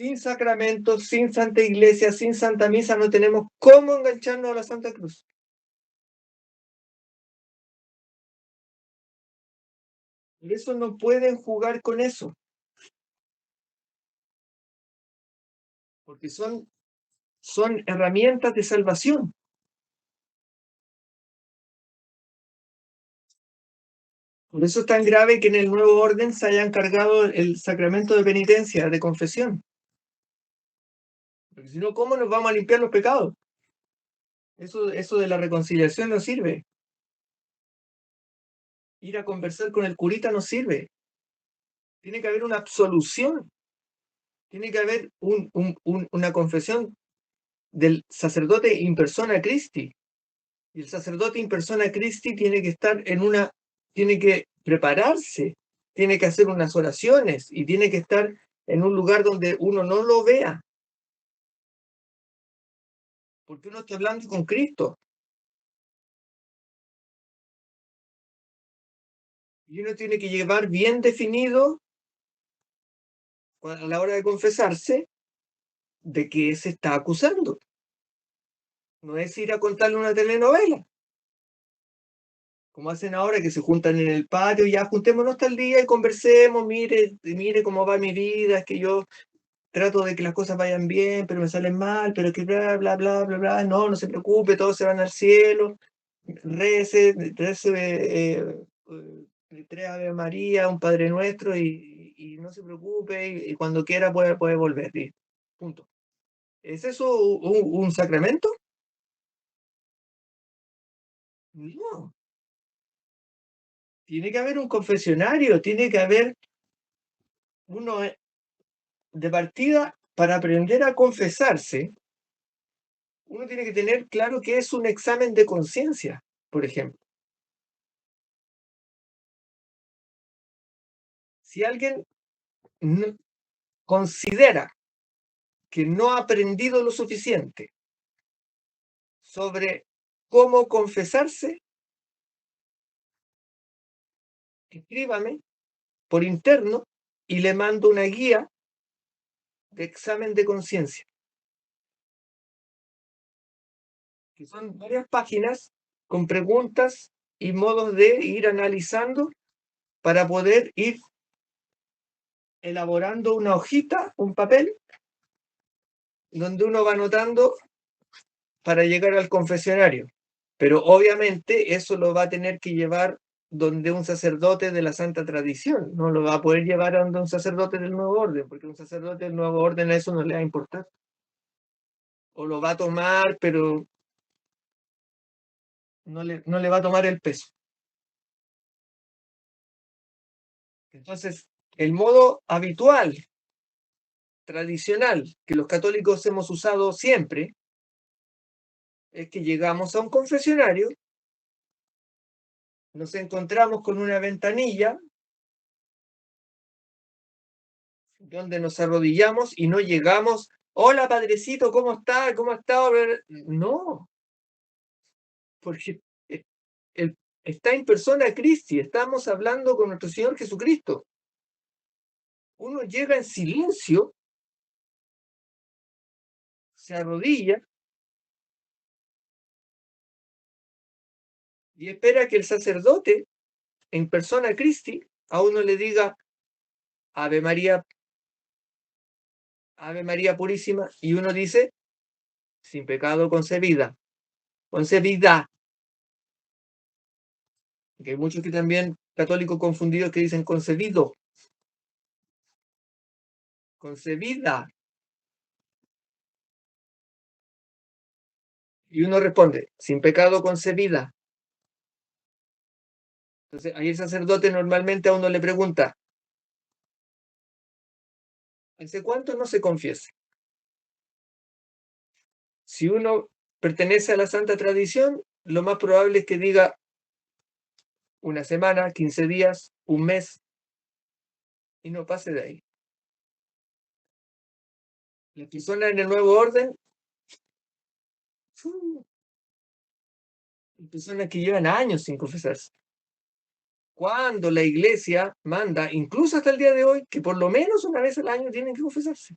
Sin sacramentos, sin Santa Iglesia, sin Santa Misa, no tenemos cómo engancharnos a la Santa Cruz. Por eso no pueden jugar con eso, porque son herramientas de salvación. Por eso es tan grave que en el nuevo orden se haya encargado el sacramento de penitencia, de confesión. Porque si no, ¿cómo nos vamos a limpiar los pecados? Eso de la reconciliación no sirve. Ir a conversar con el curita no sirve. Tiene que haber una absolución. Tiene que haber una confesión del sacerdote in persona Christi. Y el sacerdote in persona Christi tiene que estar tiene que prepararse, tiene que hacer unas oraciones y tiene que estar en un lugar donde uno no lo vea. Porque uno está hablando con Cristo. Y uno tiene que llevar bien definido a la hora de confesarse de qué se está acusando. No es ir a contarle una telenovela, como hacen ahora, que se juntan en el patio, ya juntémonos tal día y conversemos, mire cómo va mi vida, es que yo trato de que las cosas vayan bien, pero me salen mal, pero que bla, bla, bla, bla, bla, no se preocupe, todos se van al cielo, rece, tres Ave María, un Padre Nuestro, y no se preocupe, y cuando quiera puede volver, y punto. ¿Es eso un sacramento? No. Tiene que haber un confesionario, tiene que haber uno de partida para aprender a confesarse. Uno tiene que tener claro que es un examen de conciencia, por ejemplo. Si alguien considera que no ha aprendido lo suficiente sobre cómo confesarse, escríbame por interno y le mando una guía de examen de conciencia, que son varias páginas con preguntas y modos de ir analizando para poder ir elaborando una hojita, un papel, donde uno va anotando para llegar al confesionario. Pero obviamente eso lo va a tener que llevar donde un sacerdote de la Santa Tradición, no lo va a poder llevar a donde un sacerdote del Nuevo Orden, porque un sacerdote del Nuevo Orden a eso no le va a importar. O lo va a tomar, pero no le va a tomar el peso. Entonces, el modo habitual, tradicional, que los católicos hemos usado siempre, es que llegamos a un confesionario, nos encontramos con una ventanilla donde nos arrodillamos y no llegamos, hola padrecito, ¿cómo está? ¿Cómo está? No, porque el, está en persona Cristi, estamos hablando con nuestro Señor Jesucristo. Uno llega en silencio, se arrodilla y espera que el sacerdote en persona Christi a uno le diga Ave María, Ave María Purísima, y uno dice, sin pecado concebida, concebida. Que hay muchos que también católicos confundidos que dicen concebido, concebida. Y uno responde, sin pecado concebida. Entonces, ahí el sacerdote normalmente a uno le pregunta, ¿hace cuánto no se confiesa? Si uno pertenece a la Santa Tradición, lo más probable es que diga una semana, 15 días, un mes, y no pase de ahí. Las personas en el Nuevo Orden, personas que llevan años sin confesarse. Cuando la Iglesia manda, incluso hasta el día de hoy, que por lo menos una vez al año tienen que confesarse.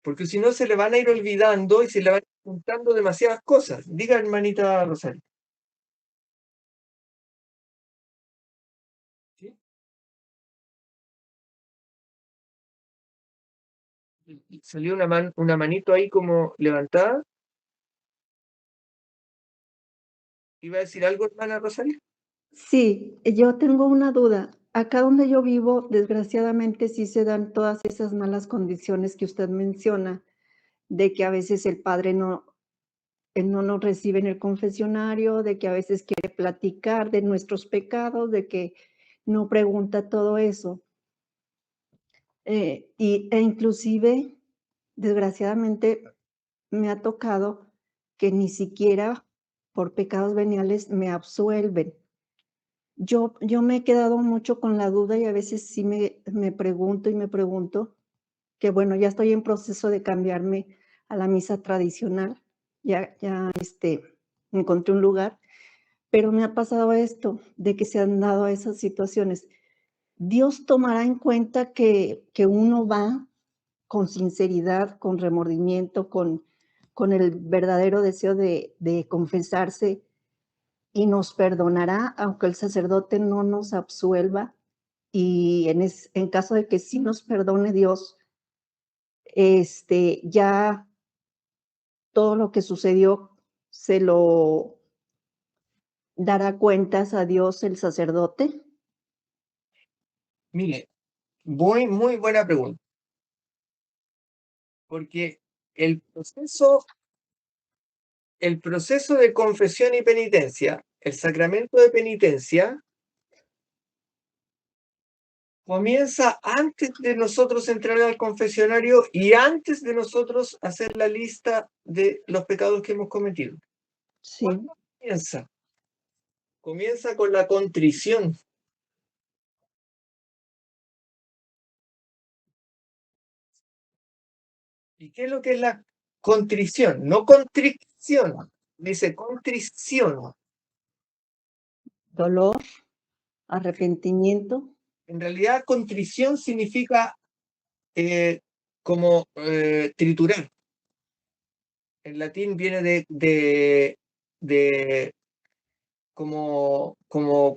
porque si no se le van a ir olvidando y se le van juntando demasiadas cosas. Diga, hermanita Rosario. ¿Sí? Y salió una manito ahí como levantada. ¿Iba a decir algo, hermana Rosario? Sí, yo tengo una duda. Acá donde yo vivo, desgraciadamente, sí se dan todas esas malas condiciones que usted menciona, de que a veces el padre no nos recibe en el confesionario, de que a veces quiere platicar de nuestros pecados, de que no pregunta todo eso. Inclusive, desgraciadamente, me ha tocado que ni siquiera por pecados veniales me absuelven. Yo me he quedado mucho con la duda y a veces sí me pregunto y me pregunto, que bueno, ya estoy en proceso de cambiarme a la misa tradicional, encontré un lugar, pero me ha pasado esto, de que se han dado esas situaciones. ¿Dios tomará en cuenta que uno va con sinceridad, con remordimiento, con el verdadero deseo de confesarse y nos perdonará, aunque el sacerdote no nos absuelva? Y en caso de que sí nos perdone Dios, ya todo lo que sucedió se lo dará cuentas a Dios el sacerdote. Mire, muy buena pregunta, porque el proceso de confesión y penitencia, el sacramento de penitencia, comienza antes de nosotros entrar al confesionario y antes de nosotros hacer la lista de los pecados que hemos cometido. Sí, ¿Cuándo comienza? Comienza con la contrición. ¿Y qué es lo que es la contrición? No contrición, dice contrición. dolor, arrepentimiento. En realidad, contrición significa como triturar. En latín viene de como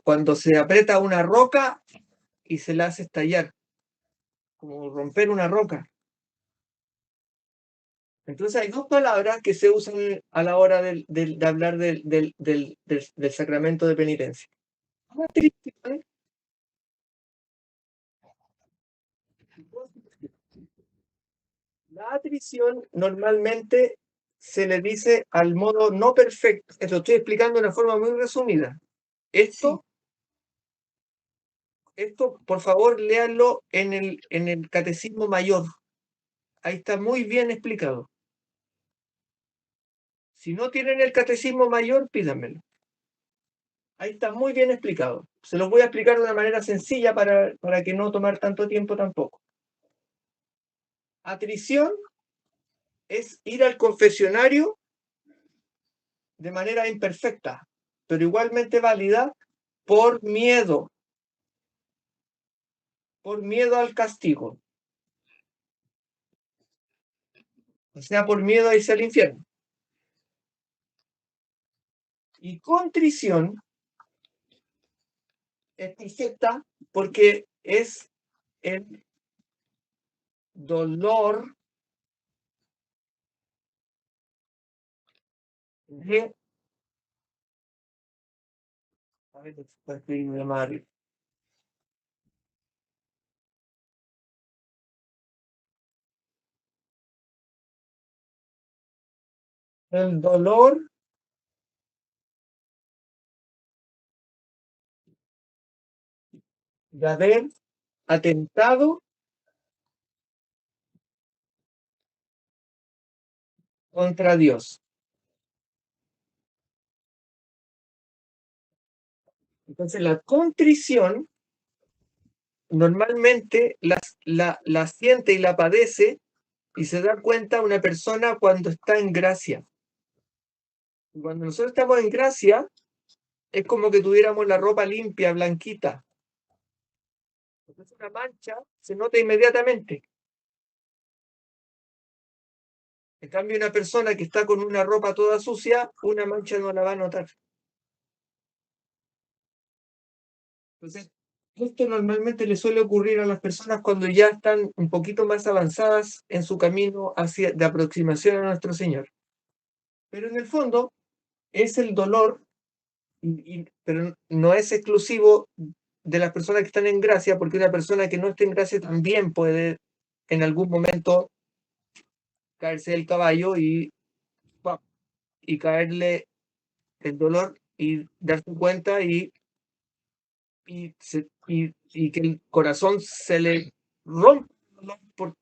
cuando se aprieta una roca y se la hace estallar, como romper una roca. Entonces hay dos palabras que se usan a la hora de hablar del sacramento de penitencia. Contrición. La atrición normalmente se le dice al modo no perfecto. Lo estoy explicando de una forma muy resumida. Sí, Esto, esto por favor, léanlo en el Catecismo Mayor. Ahí está muy bien explicado. Si no tienen el Catecismo Mayor, pídanmelo. Ahí está muy bien explicado. Se los voy a explicar de una manera sencilla para que no tomar tanto tiempo tampoco. Atrición es ir al confesionario de manera imperfecta, pero igualmente válida, por miedo al castigo, o sea, por miedo a irse al infierno. Y contrición es perfecta porque es el dolor de, a ver, está escribiendo mal, el dolor de haber atentado contra Dios. Entonces, la contrición normalmente la siente y la padece y se da cuenta una persona cuando está en gracia. Y cuando nosotros estamos en gracia, es como que tuviéramos la ropa limpia, blanquita. Entonces, una mancha se nota inmediatamente. En cambio, una persona que está con una ropa toda sucia, una mancha no la va a notar. Entonces, esto normalmente le suele ocurrir a las personas cuando ya están un poquito más avanzadas en su camino de aproximación a nuestro Señor. Pero en el fondo es el dolor, pero no es exclusivo de las personas que están en gracia, porque una persona que no esté en gracia también puede en algún momento caerse del caballo y caerle el dolor y darse cuenta y que el corazón se le rompe por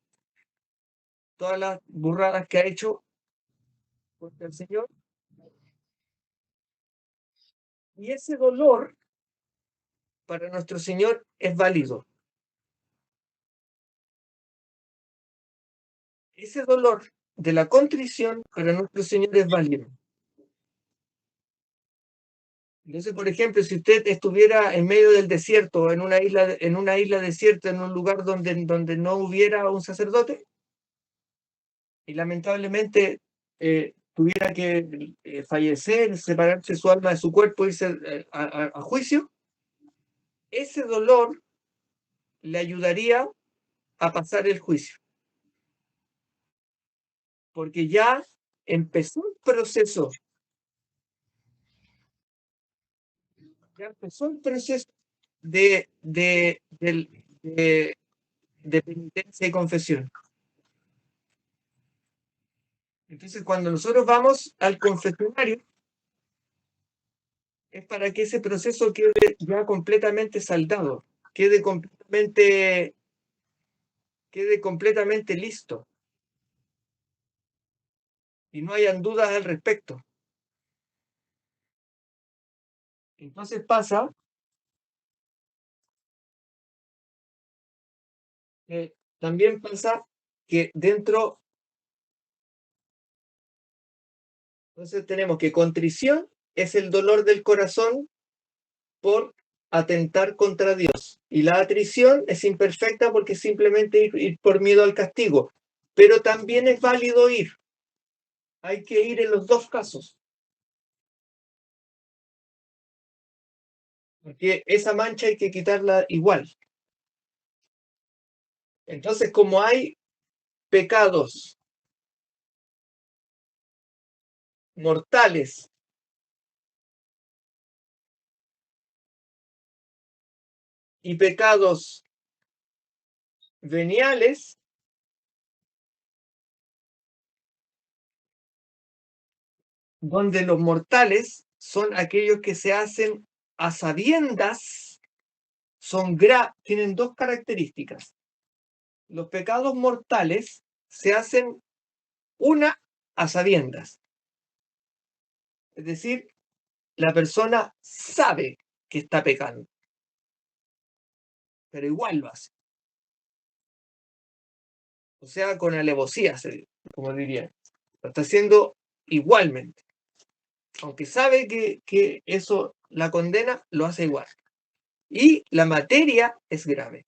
todas las burradas que ha hecho contra el Señor. Y ese dolor para nuestro Señor es válido. Ese dolor de la contrición para nuestro Señor es válido. Entonces, por ejemplo, si usted estuviera en medio del desierto, en una isla desierta, en un lugar donde no hubiera un sacerdote, y lamentablemente tuviera que fallecer, separarse su alma de su cuerpo, irse a juicio, ese dolor le ayudaría a pasar el juicio, porque ya empezó el proceso, de, de, de, de penitencia y confesión. Entonces, cuando nosotros vamos al confesionario, es para que ese proceso quede ya completamente saldado, quede completamente listo y no hayan dudas al respecto. Entonces también pasa que entonces tenemos que contrición es el dolor del corazón por atentar contra Dios. Y la atrición es imperfecta porque simplemente ir por miedo al castigo. Pero también es válido ir. Hay que ir en los dos casos. Porque esa mancha hay que quitarla igual. Entonces, como hay pecados mortales y pecados veniales, donde los mortales son aquellos que se hacen a sabiendas, tienen dos características. Los pecados mortales se hacen a sabiendas. Es decir, la persona sabe que está pecando, pero igual lo hace. O sea, con alevosía, como diría. Lo está haciendo igualmente. Aunque sabe que eso la condena, lo hace igual. Y la materia es grave.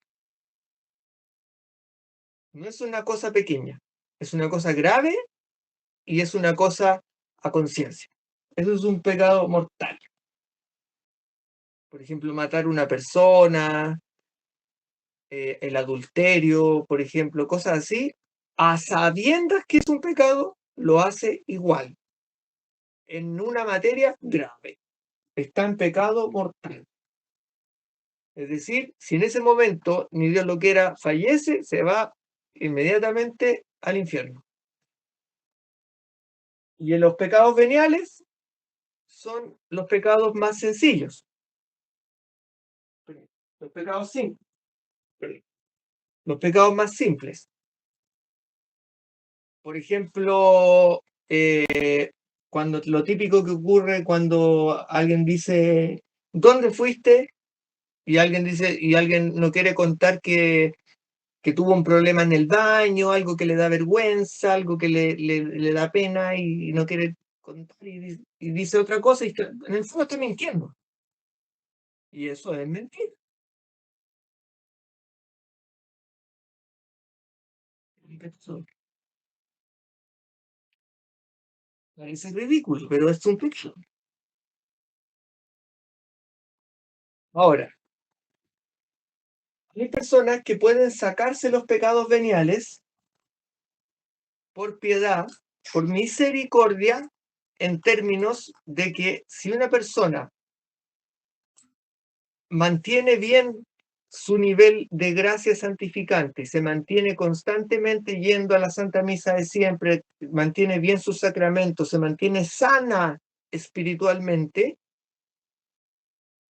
No es una cosa pequeña, es una cosa grave y es una cosa a conciencia. Eso es un pecado mortal. Por ejemplo, matar a una persona, el adulterio, por ejemplo, cosas así, a sabiendas que es un pecado, lo hace igual. En una materia grave. Está en pecado mortal. Es decir, si en ese momento, ni Dios lo quiera, fallece, se va inmediatamente al infierno. Y en los pecados veniales son los pecados más sencillos. Los pecados simples. Los pecados más simples. Por ejemplo, cuando lo típico que ocurre cuando alguien dice, ¿dónde fuiste? Y alguien no quiere contar que tuvo un problema en el baño, algo que le da vergüenza, algo que le da pena y no quiere contar y dice otra cosa y en el fondo está mintiendo. Y eso es mentir. Parece ridículo, pero es un pecado. Ahora, hay personas que pueden sacarse los pecados veniales por piedad, por misericordia, en términos de que si una persona mantiene bien su nivel de gracia santificante, se mantiene constantemente yendo a la Santa Misa de siempre, mantiene bien sus sacramentos, se mantiene sana espiritualmente,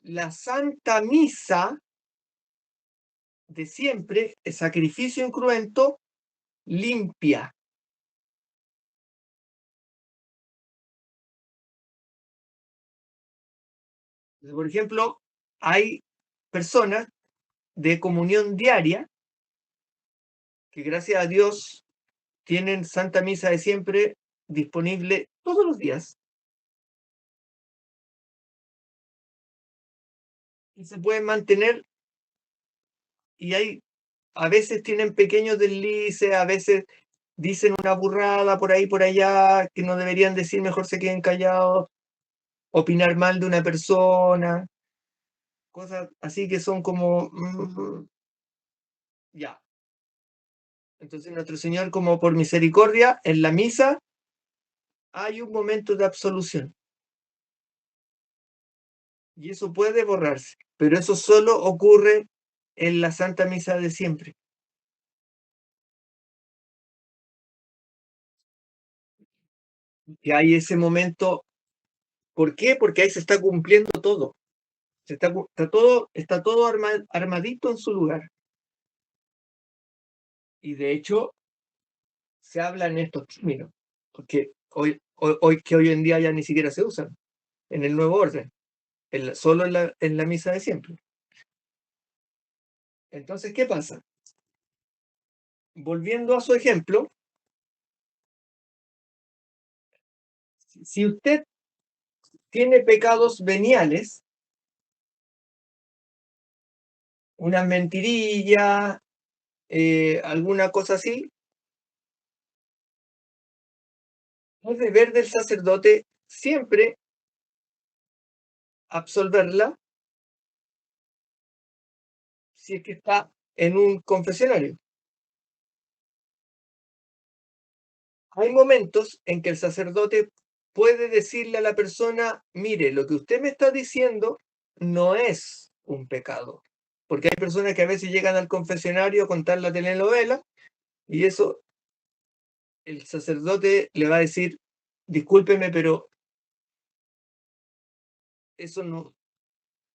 la Santa Misa de siempre, el sacrificio incruento, limpia. Por ejemplo, hay personas de comunión diaria que gracias a Dios tienen Santa Misa de siempre disponible todos los días y se pueden mantener, y a veces tienen pequeños deslices, a veces dicen una burrada por ahí, por allá, que no deberían decir, mejor se queden callados, opinar mal de una persona, cosas así que son como, ya. Entonces nuestro Señor, como por misericordia, en la misa hay un momento de absolución. Y eso puede borrarse, pero eso solo ocurre en la Santa Misa de siempre. Que hay ese momento. ¿Por qué? Porque ahí se está cumpliendo todo. Está todo armadito en su lugar. Y de hecho, se habla en estos términos, porque hoy en día ya ni siquiera se usan en el nuevo orden, solo en la misa de siempre. Entonces, ¿qué pasa? Volviendo a su ejemplo, si usted tiene pecados veniales, una mentirilla, alguna cosa así, es deber del sacerdote siempre absolverla si es que está en un confesionario. Hay momentos en que el sacerdote puede decirle a la persona, mire, lo que usted me está diciendo no es un pecado. Porque hay personas que a veces llegan al confesionario a contar la telenovela y eso el sacerdote le va a decir, discúlpeme, pero eso no,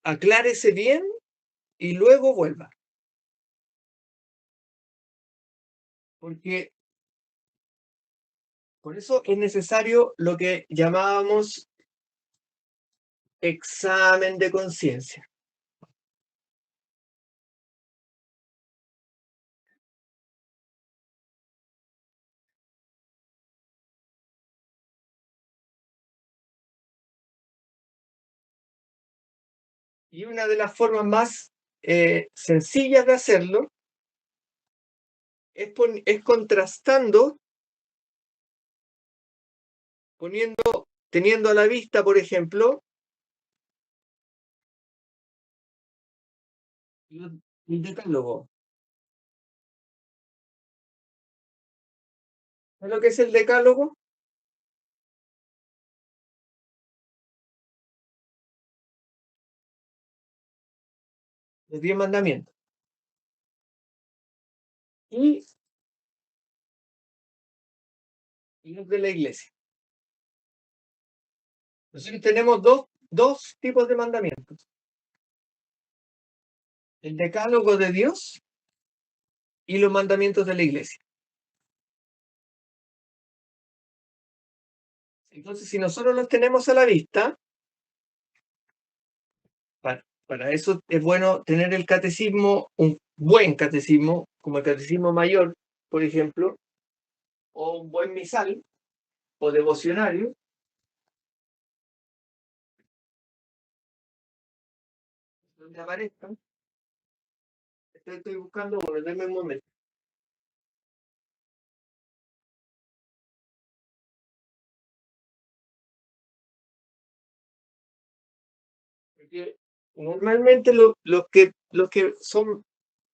aclárese bien y luego vuelva. Porque por eso es necesario lo que llamábamos examen de conciencia. Y una de las formas más sencillas de hacerlo es contrastando, teniendo a la vista, por ejemplo, el decálogo. ¿Sabes lo que es el decálogo? Los 10 mandamientos. Y los de la iglesia. Nosotros tenemos dos tipos de mandamientos. El decálogo de Dios y los mandamientos de la iglesia. Entonces, si nosotros los tenemos a la vista, para eso es bueno tener el catecismo, un buen catecismo, como el catecismo mayor, por ejemplo, o un buen misal o devocionario, donde aparezcan. Estoy buscando uno, denme un momento. Porque normalmente los que son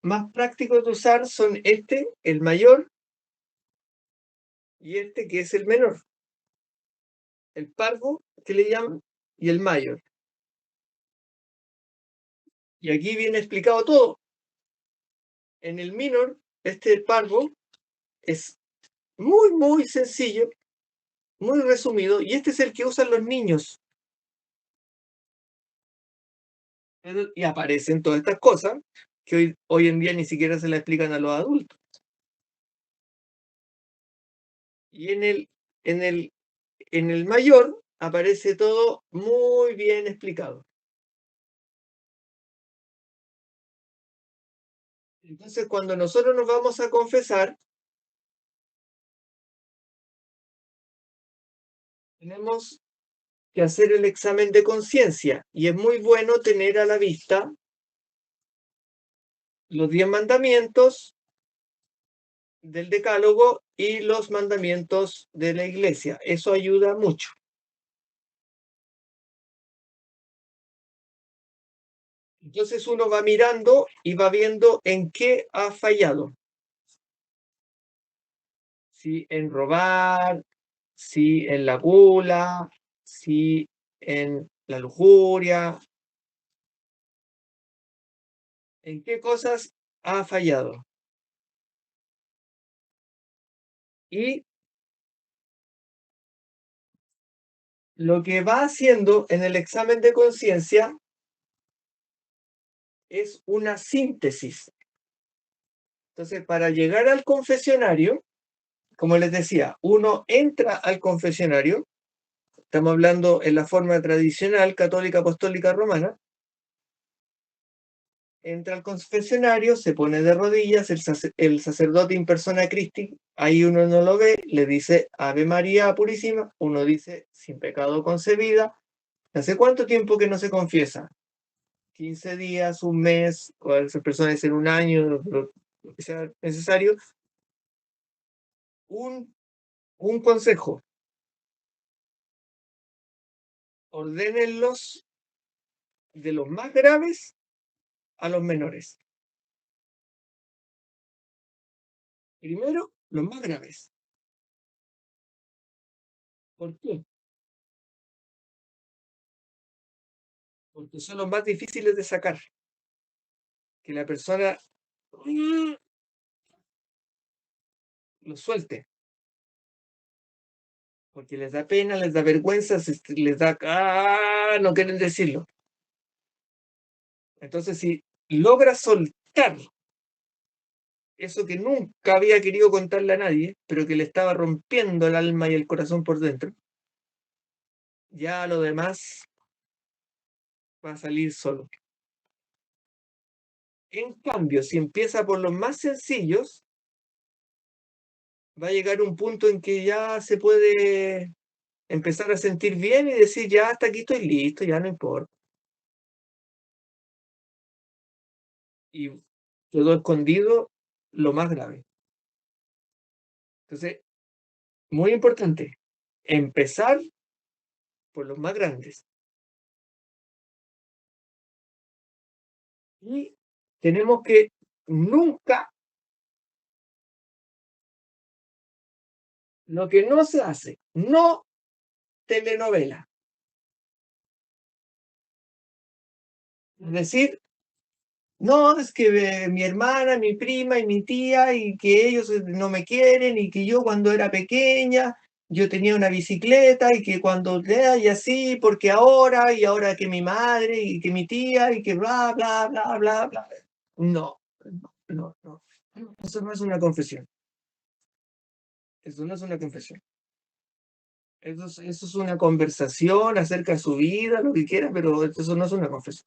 más prácticos de usar son este, el mayor, y este que es el menor. El parvo, que le llaman, y el mayor. Y aquí viene explicado todo. En el minor, este parvo es muy sencillo, muy resumido, y este es el que usan los niños. Y aparecen todas estas cosas que hoy en día ni siquiera se las explican a los adultos. Y en el mayor aparece todo muy bien explicado. Entonces, cuando nosotros nos vamos a confesar, tenemos que hacer el examen de conciencia y es muy bueno tener a la vista los 10 mandamientos del decálogo y los mandamientos de la iglesia. Eso ayuda mucho. Entonces uno va mirando y va viendo en qué ha fallado. Si en robar, si en la gula, si en la lujuria, en qué cosas ha fallado. Y lo que va haciendo en el examen de conciencia es una síntesis. Entonces, para llegar al confesionario, como les decía, uno entra al confesionario, estamos hablando en la forma tradicional católica apostólica romana, entra al confesionario, se pone de rodillas, el sacerdote in persona Christi, ahí uno no lo ve, le dice Ave María Purísima, uno dice sin pecado concebida. ¿Hace cuánto tiempo que no se confiesa? 15 días, un mes, o a veces personas dicen un año, lo que sea necesario. Un consejo, ordénenlos de los más graves a los menores. Primero, los más graves. ¿Por qué? Porque son los más difíciles de sacar. Que la persona lo suelte. Porque les da pena, les da vergüenza, les da... no quieren decirlo. Entonces, si logra soltar eso que nunca había querido contarle a nadie, pero que le estaba rompiendo el alma y el corazón por dentro, ya lo demás va a salir solo. En cambio, si empieza por los más sencillos, va a llegar un punto en que ya se puede empezar a sentir bien y decir, ya hasta aquí estoy listo, ya no importa. Y quedó escondido lo más grave. Entonces, muy importante, empezar por los más grandes. Y tenemos que nunca, lo que no se hace, no telenovela. Es decir, no, es que mi hermana, mi prima y mi tía y que ellos no me quieren y que yo cuando era pequeña yo tenía una bicicleta y que cuando y así, porque ahora y ahora que mi madre y que mi tía y que bla, bla, bla, bla, bla. No, no, no. Eso no es una confesión. Eso no es una confesión. Eso es una conversación acerca de su vida, lo que quiera, pero eso no es una confesión.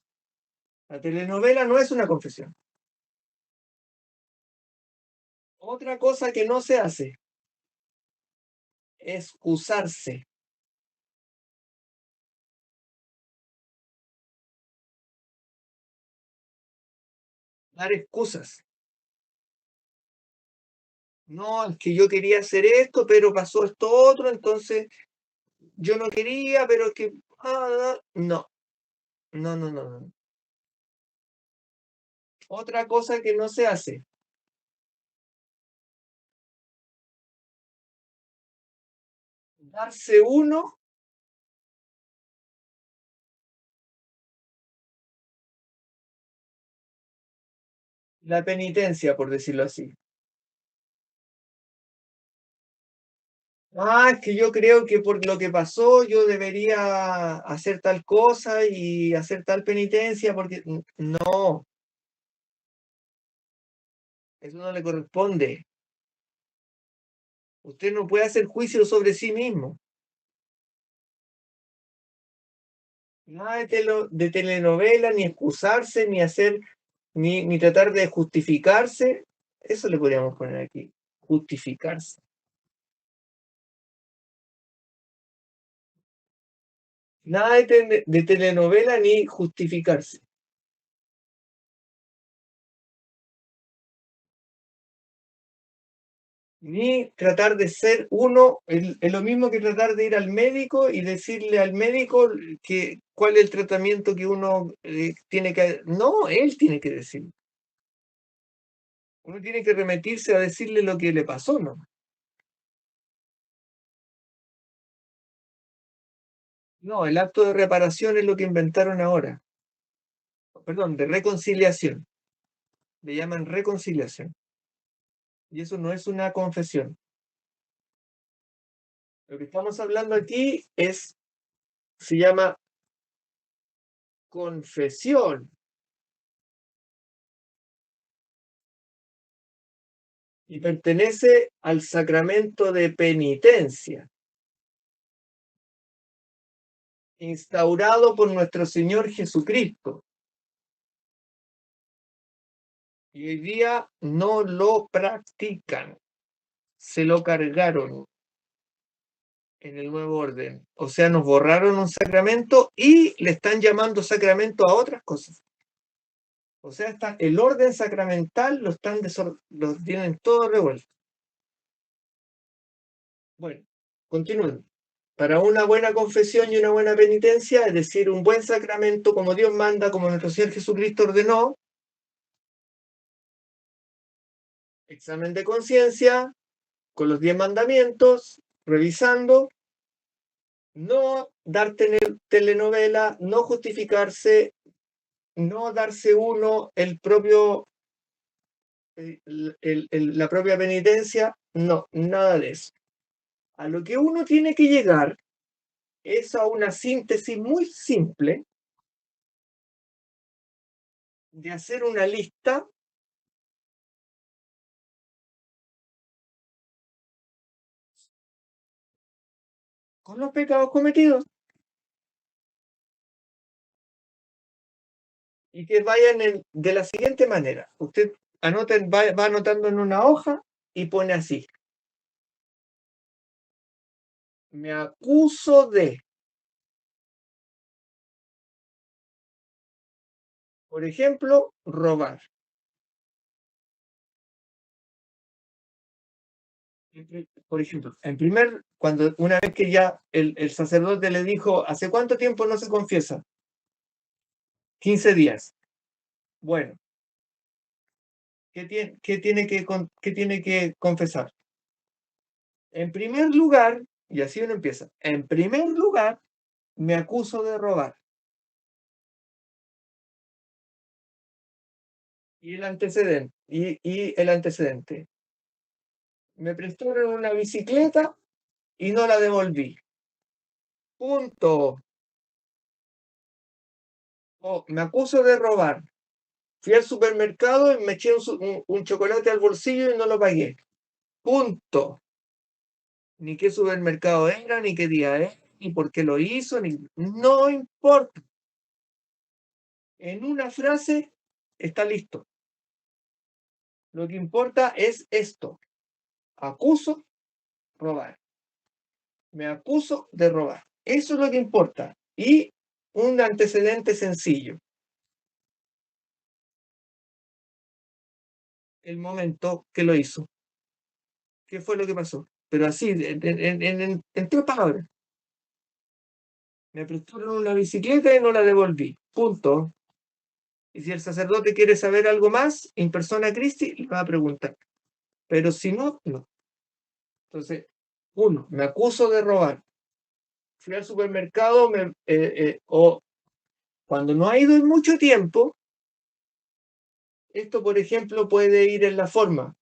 La telenovela no es una confesión. Otra cosa que no se hace, excusarse. Dar excusas. No, es que yo quería hacer esto, pero pasó esto otro, entonces yo no quería, pero es que... no, no, no, no, no. Otra cosa que no se hace. Darse uno la penitencia, por decirlo así. Ah, es que yo creo que por lo que pasó yo debería hacer tal cosa y hacer tal penitencia, porque no, eso no le corresponde. Usted no puede hacer juicio sobre sí mismo. Nada de telenovela, ni excusarse, ni hacer, ni tratar de justificarse. Eso le podríamos poner aquí, justificarse. Nada de telenovela ni justificarse. Ni tratar de ser uno, es lo mismo que tratar de ir al médico y decirle al médico que cuál es el tratamiento que uno tiene que... No, él tiene que decir. Uno tiene que remitirse a decirle lo que le pasó, ¿no? No, el acto de reparación es lo que inventaron ahora. Perdón, de reconciliación. Le llaman reconciliación. Y eso no es una confesión. Lo que estamos hablando aquí se llama confesión y pertenece al sacramento de penitencia, instaurado por nuestro Señor Jesucristo. Y hoy día no lo practican, se lo cargaron en el nuevo orden. O sea, nos borraron un sacramento y le están llamando sacramento a otras cosas. O sea, el orden sacramental lo tienen todo revuelto. Bueno, continuando. Para una buena confesión y una buena penitencia, es decir, un buen sacramento como Dios manda, como nuestro Señor Jesucristo ordenó, examen de conciencia, con los 10 mandamientos, revisando, no dar telenovela, no justificarse, no darse uno la propia penitencia, no, nada de eso. A lo que uno tiene que llegar es a una síntesis muy simple de hacer una lista con los pecados cometidos y que vayan de la siguiente manera. Usted va anotando en una hoja y pone así. Me acuso de, por ejemplo, robar. Por ejemplo, una vez que ya el sacerdote le dijo, ¿hace cuánto tiempo no se confiesa? 15 días. Bueno, ¿qué tiene que confesar? En primer lugar, y así uno empieza, en primer lugar, me acuso de robar. Y el antecedente. Me prestaron una bicicleta y no la devolví. Punto. Me acuso de robar. Fui al supermercado y me eché un chocolate al bolsillo y no lo pagué. Punto. Ni qué supermercado era, ni qué día es, ni por qué lo hizo, no importa. En una frase está listo. Lo que importa es esto. Acuso robar. Me acuso de robar. Eso es lo que importa. Y un antecedente sencillo. El momento que lo hizo. ¿Qué fue lo que pasó? Pero así, en 3 palabras. Me prestaron una bicicleta y no la devolví. punto. Y si el sacerdote quiere saber algo más, in persona Christi, le va a preguntar. Pero si no, no. Entonces, uno, me acuso de robar. Fui al supermercado o cuando no ha ido en mucho tiempo, esto, por ejemplo, puede ir en la forma.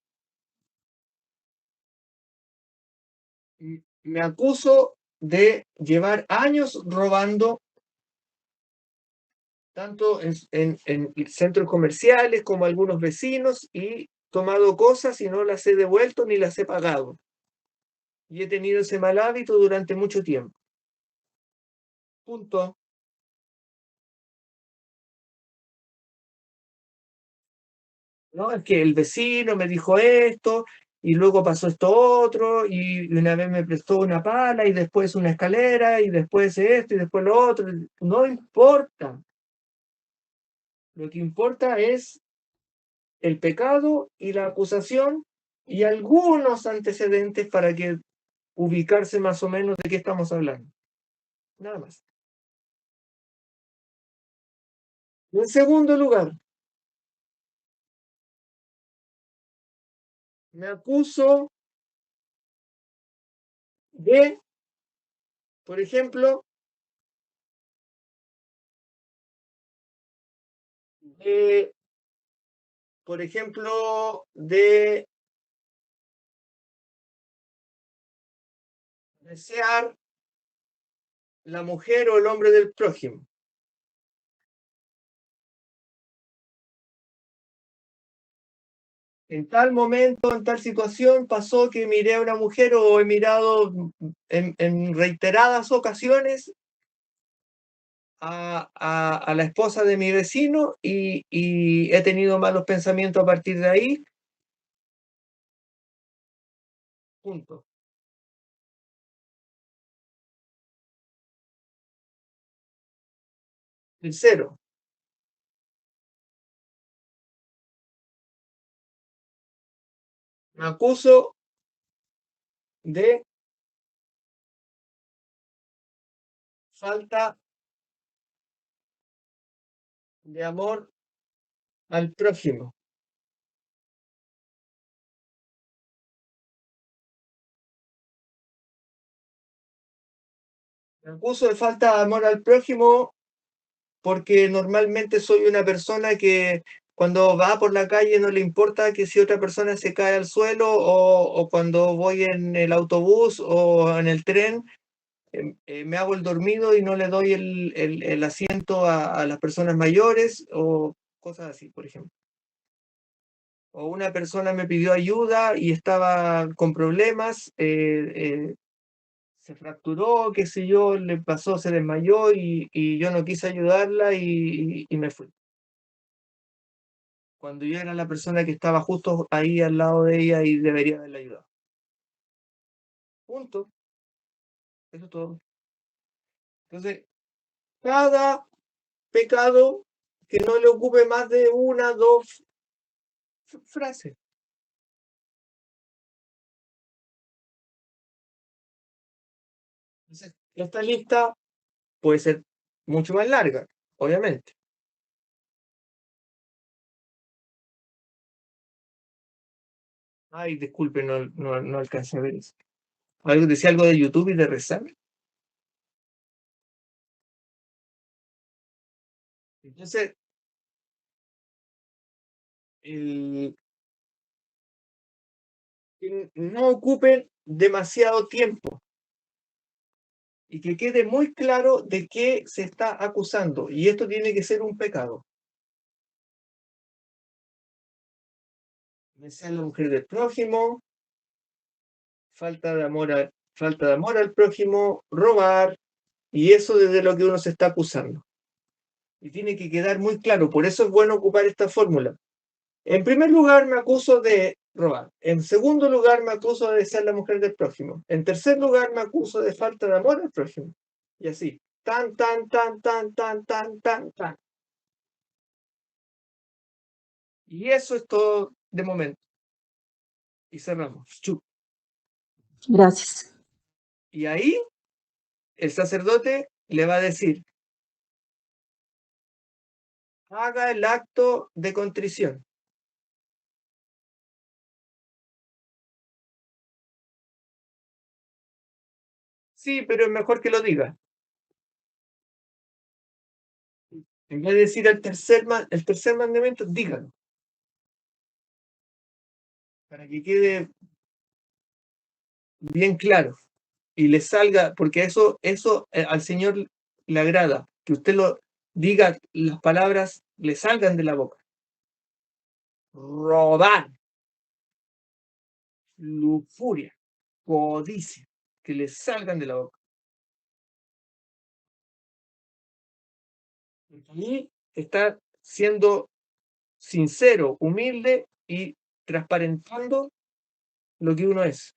Me acuso de llevar años robando, tanto en centros comerciales como algunos vecinos, y tomado cosas y no las he devuelto ni las he pagado. Y he tenido ese mal hábito durante mucho tiempo. Punto. No, es que el vecino me dijo esto, y luego pasó esto otro, y una vez me prestó una pala, y después una escalera, y después esto, y después lo otro. No importa. Lo que importa es el pecado y la acusación y algunos antecedentes para que ubicarse más o menos de qué estamos hablando. Nada más. En segundo lugar, me acuso de, por ejemplo, de, por ejemplo, de desear la mujer o el hombre del prójimo. En tal momento, en tal situación, pasó que miré a una mujer o he mirado en reiteradas ocasiones a la esposa de mi vecino y he tenido malos pensamientos a partir de ahí. Punto. Tercero, me acuso de falta de amor al prójimo. Me acuso de falta de amor al prójimo porque normalmente soy una persona que cuando va por la calle no le importa que si otra persona se cae al suelo o cuando voy en el autobús o en el tren, me hago el dormido y no le doy el asiento a las personas mayores o cosas así, por ejemplo. O una persona me pidió ayuda y estaba con problemas, se fracturó, qué sé yo, le pasó, se desmayó y yo no quise ayudarla y me fui. Cuando yo era la persona que estaba justo ahí al lado de ella y debería haberla ayudado. Punto. Eso es todo. Entonces, cada pecado que no le ocupe más de una, dos frases. Entonces, esta lista puede ser mucho más larga, obviamente. Ay, disculpe, no alcancé a ver eso. Algo, decía algo de YouTube y de rezar. Entonces, el, que no ocupen demasiado tiempo y que quede muy claro de qué se está acusando. Y esto tiene que ser un pecado. Desear la mujer del prójimo, falta de amor al prójimo, robar, y eso desde lo que uno se está acusando. Y tiene que quedar muy claro, por eso es bueno ocupar esta fórmula. En primer lugar, me acuso de robar. En segundo lugar, me acuso de ser la mujer del prójimo. En tercer lugar, me acuso de falta de amor al prójimo. Y así. Tan, tan, tan, tan, tan, tan, tan, tan. Y eso es todo de momento. Y cerramos. Chup. Gracias. Y ahí el sacerdote le va a decir, haga el acto de contrición. Sí, pero es mejor que lo diga. En vez de decir el tercer mandamiento, dígalo. Para que quede bien claro y le salga, porque eso al Señor le agrada, que usted lo diga, las palabras le salgan de la boca. Robar, lujuria, codicia, que le salgan de la boca. Y está siendo sincero, humilde y transparentando lo que uno es.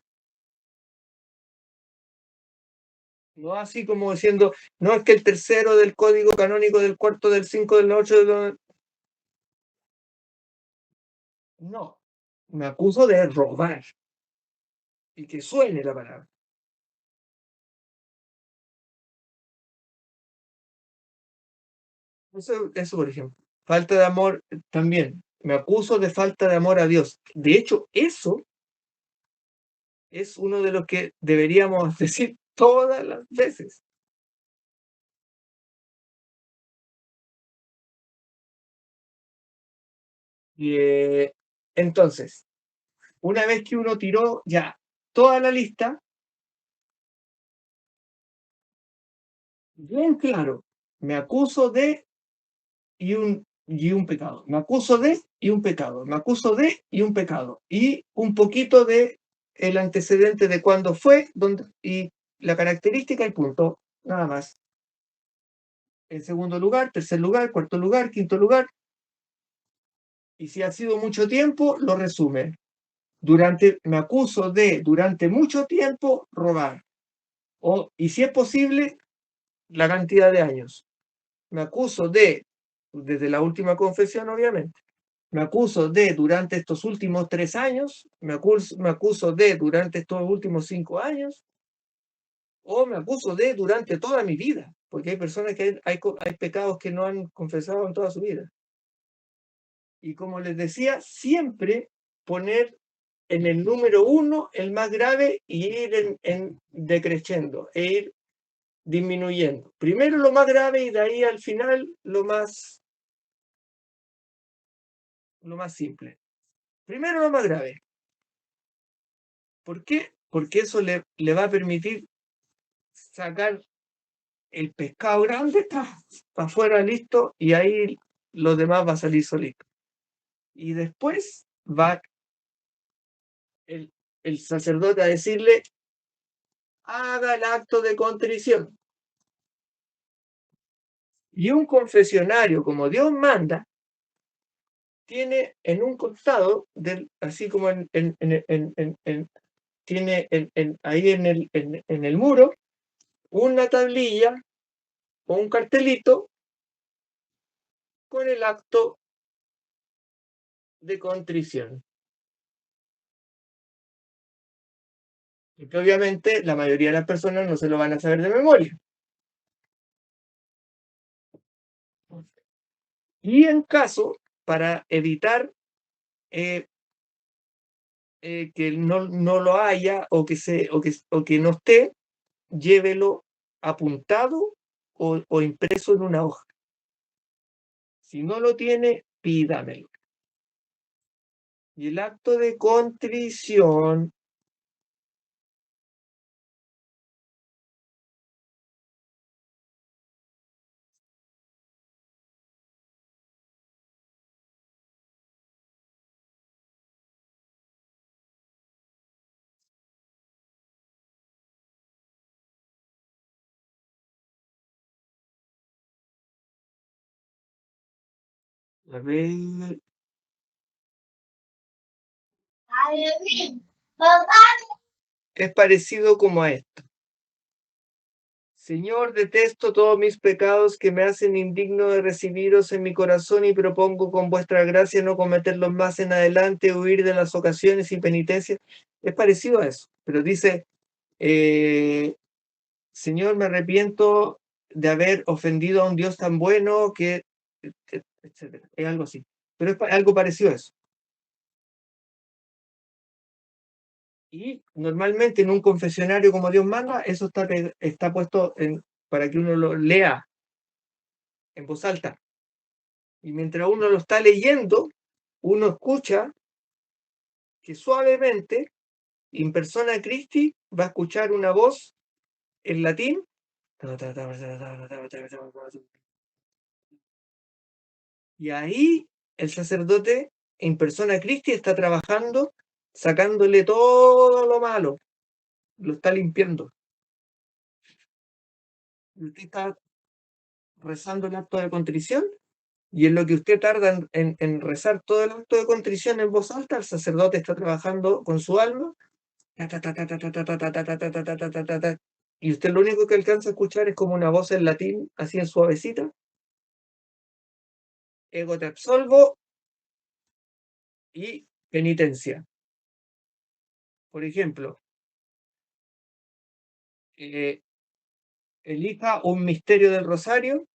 No así como diciendo, no es que el tercero del código canónico del cuarto, del 5, del 8, no, me acuso de robar y que suene la palabra. Eso, por ejemplo. Falta de amor también. Me acuso de falta de amor a Dios. De hecho, eso es uno de los que deberíamos decir todas las veces. Entonces, una vez que uno tiró ya toda la lista, bien claro, me acuso de y un pecado, me acuso de y un pecado, me acuso de y un pecado, y un poquito de el antecedente de cuándo fue, dónde, y la característica y punto, nada más. En segundo lugar, tercer lugar, cuarto lugar, quinto lugar, y si ha sido mucho tiempo, lo resume. Me acuso de, durante mucho tiempo, robar. Y si es posible, la cantidad de años. Me acuso de, desde la última confesión, obviamente, me acuso de durante estos últimos 3 años, me acuso de durante estos últimos 5 años, o me acuso de durante toda mi vida, porque hay personas que hay pecados que no han confesado en toda su vida. Y como les decía, siempre poner en el número 1 el más grave y ir decreciendo, e ir disminuyendo. Primero lo más grave y de ahí al final lo más simple. Primero lo más grave. ¿Por qué? Porque eso le va a permitir sacar el pescado grande, está para afuera listo, y ahí lo demás va a salir solito. Y después va el sacerdote a decirle, haga el acto de contrición. Y un confesionario, como Dios manda, tiene en un costado, así como tiene ahí en el muro, una tablilla o un cartelito con el acto de contrición. Porque obviamente la mayoría de las personas no se lo van a saber de memoria. Y en caso, para evitar que no lo haya o que no esté, llévelo apuntado o impreso en una hoja. Si no lo tiene, pídamelo. Y el acto de contrición a ver, es parecido como a esto. Señor, detesto todos mis pecados que me hacen indigno de recibiros en mi corazón y propongo con vuestra gracia no cometerlos más en adelante, huir de las ocasiones y penitencias. Es parecido a eso, pero dice, Señor, me arrepiento de haber ofendido a un Dios tan bueno que etc. Es algo así. Pero es algo parecido a eso. Y normalmente en un confesionario como Dios manda, eso está puesto para que uno lo lea en voz alta. Y mientras uno lo está leyendo, uno escucha que suavemente, in persona Christi, va a escuchar una voz en latín. Y ahí el sacerdote en persona Christi está trabajando, sacándole todo lo malo, lo está limpiando. Y usted está rezando el acto de contrición, y en lo que usted tarda en rezar todo el acto de contrición en voz alta, el sacerdote está trabajando con su alma, y usted lo único que alcanza a escuchar es como una voz en latín, así en suavecita: ego te absolvo y penitencia. Por ejemplo, elija un misterio del rosario,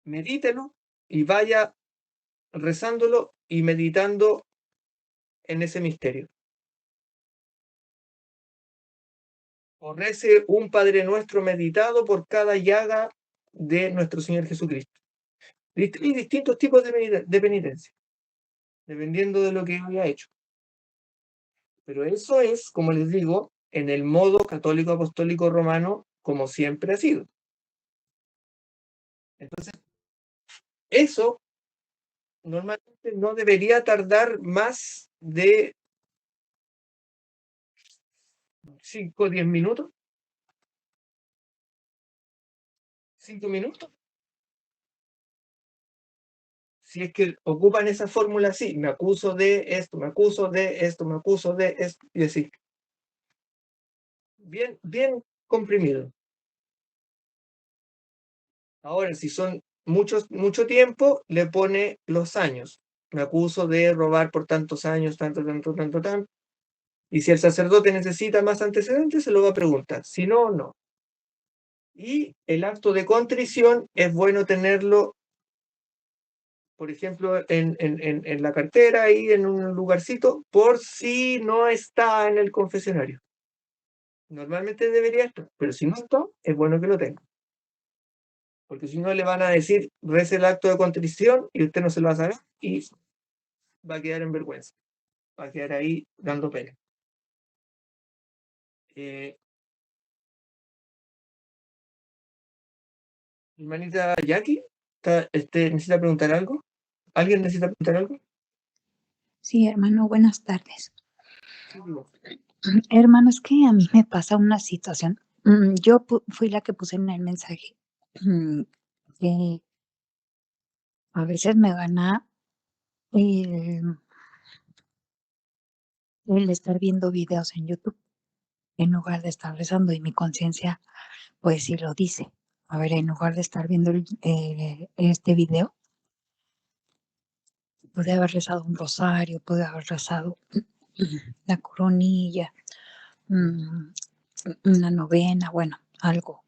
medítelo y vaya rezándolo y meditando en ese misterio. O rece un Padre Nuestro meditado por cada llaga de nuestro Señor Jesucristo. Y distintos tipos de penitencia, dependiendo de lo que haya hecho. Pero eso es, como les digo, en el modo católico apostólico romano, como siempre ha sido. Entonces, eso normalmente no debería tardar más de 5 o 10 minutos. 5 minutos. Si es que ocupan esa fórmula así: me acuso de esto, me acuso de esto, me acuso de esto, y así. Bien, bien comprimido. Ahora, si son mucho tiempo, le pone los años. Me acuso de robar por tantos años, tanto, tanto, tanto, tanto. Y si el sacerdote necesita más antecedentes, se lo va a preguntar. Si no, no. Y el acto de contrición es bueno tenerlo, por ejemplo, en la cartera, ahí en un lugarcito, por si no está en el confesionario. Normalmente debería estar, pero si no está, es bueno que lo tenga. Porque si no, le van a decir: rece el acto de contrición, y usted no se lo va a saber y va a quedar en vergüenza. Va a quedar ahí dando pena. Hermanita Jackie, ¿necesita preguntar algo? ¿Alguien necesita preguntar algo? Sí, hermano, buenas tardes. Sí, digo. Hermano, es que a mí me pasa una situación. Yo fui la que puse en el mensaje que a veces me gana el estar viendo videos en YouTube en lugar de estar rezando, y mi conciencia pues sí lo dice. A ver, en lugar de estar viendo este video, pude haber rezado un rosario, pude haber rezado la coronilla, una novena, bueno, algo.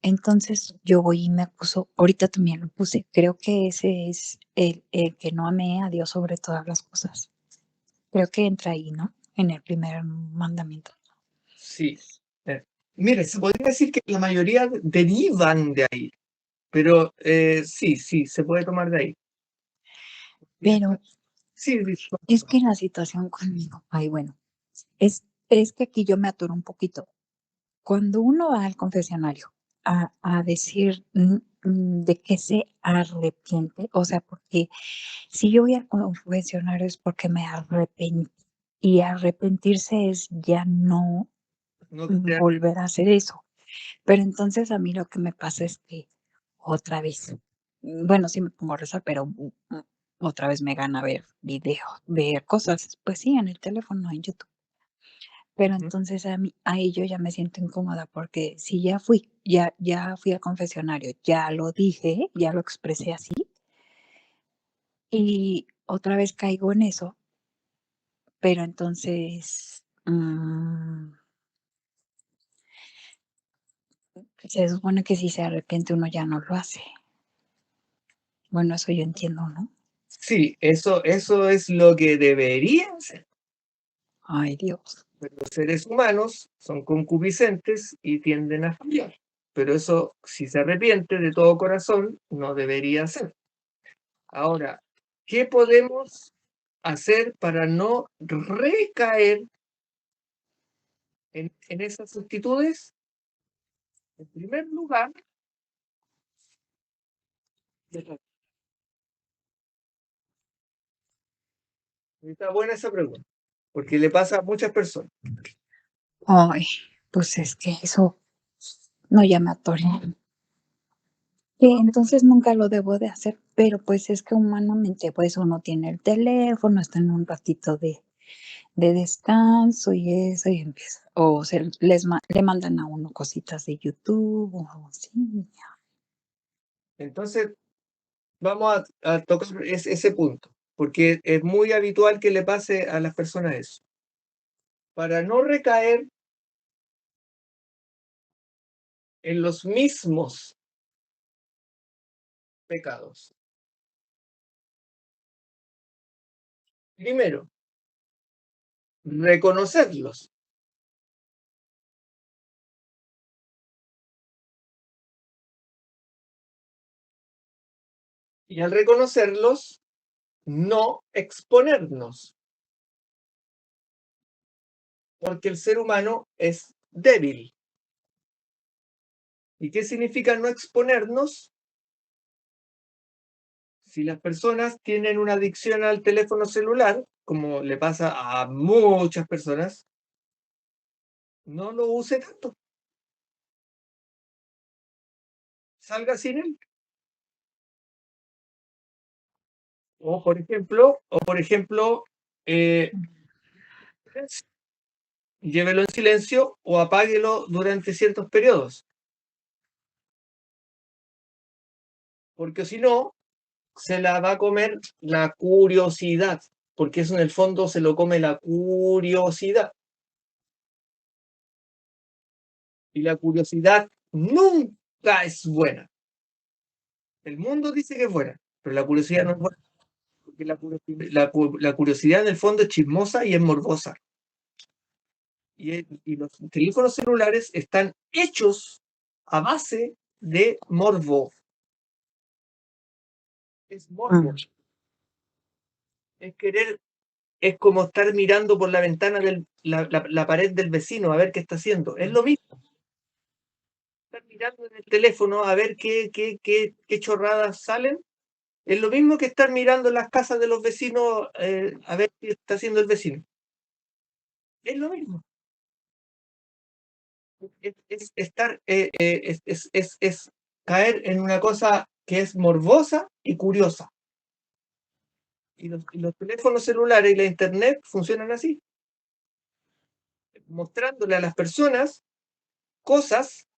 Entonces yo voy y me acuso, ahorita también lo puse, creo que ese es el que no amé a Dios sobre todas las cosas. Creo que entra ahí, ¿no? En el primer mandamiento. Sí. Mire, se podría decir que la mayoría derivan de ahí, pero sí, se puede tomar de ahí. Pero Sí, es que la situación conmigo, ay, bueno, es que aquí yo me atoro un poquito. Cuando uno va al confesionario a decir de qué se arrepiente, o sea, porque si yo voy al confesionario es porque me arrepentí, y arrepentirse es ya no no, volver a hacer eso. Pero entonces a mí lo que me pasa es que otra vez, bueno, sí me pongo a rezar, pero otra vez me gana ver videos, ver cosas, pues sí, en el teléfono, en YouTube. Pero entonces ahí yo ya me siento incómoda, porque si ya fui al confesionario, ya lo dije, ya lo expresé así, y otra vez caigo en eso, pero entonces se supone que si se arrepiente uno ya no lo hace. Bueno, eso yo entiendo, ¿no? Sí, eso es lo que debería ser. Ay, Dios. Pero los seres humanos son concupiscentes y tienden a fallar. Pero eso, si se arrepiente de todo corazón, no debería ser. Ahora, ¿qué podemos hacer para no recaer en esas actitudes? En primer lugar, está buena esa pregunta, porque le pasa a muchas personas. Ay, pues es que eso no ya me atoré. Sí, entonces nunca lo debo de hacer, pero pues es que humanamente pues uno tiene el teléfono, está en un ratito de descanso y eso y empieza, o le mandan a uno cositas de YouTube o así. Entonces, vamos a tocar ese punto, porque es muy habitual que le pase a las personas eso. Para no recaer en los mismos pecados. Primero, reconocerlos. Y al reconocerlos, no exponernos. Porque el ser humano es débil. ¿Y qué significa no exponernos? Si las personas tienen una adicción al teléfono celular, como le pasa a muchas personas, no lo use tanto. Salga sin él. O por ejemplo, llévelo en silencio o apáguelo durante ciertos periodos. Porque si no, se la va a comer la curiosidad, porque eso en el fondo se lo come la curiosidad. Y la curiosidad nunca es buena. El mundo dice que es buena, pero la curiosidad no es buena, porque la curiosidad en el fondo es chismosa y es morbosa. Y los teléfonos celulares están hechos a base de morbo. Es morbo. Es querer, es como estar mirando por la ventana la pared del vecino a ver qué está haciendo. Es lo mismo. Estar mirando en el teléfono a ver qué chorradas salen. Es lo mismo que estar mirando las casas de los vecinos a ver qué está haciendo el vecino. Es lo mismo. Es estar, es caer en una cosa que es morbosa y curiosa. Y los teléfonos celulares y la internet funcionan así, mostrándole a las personas cosas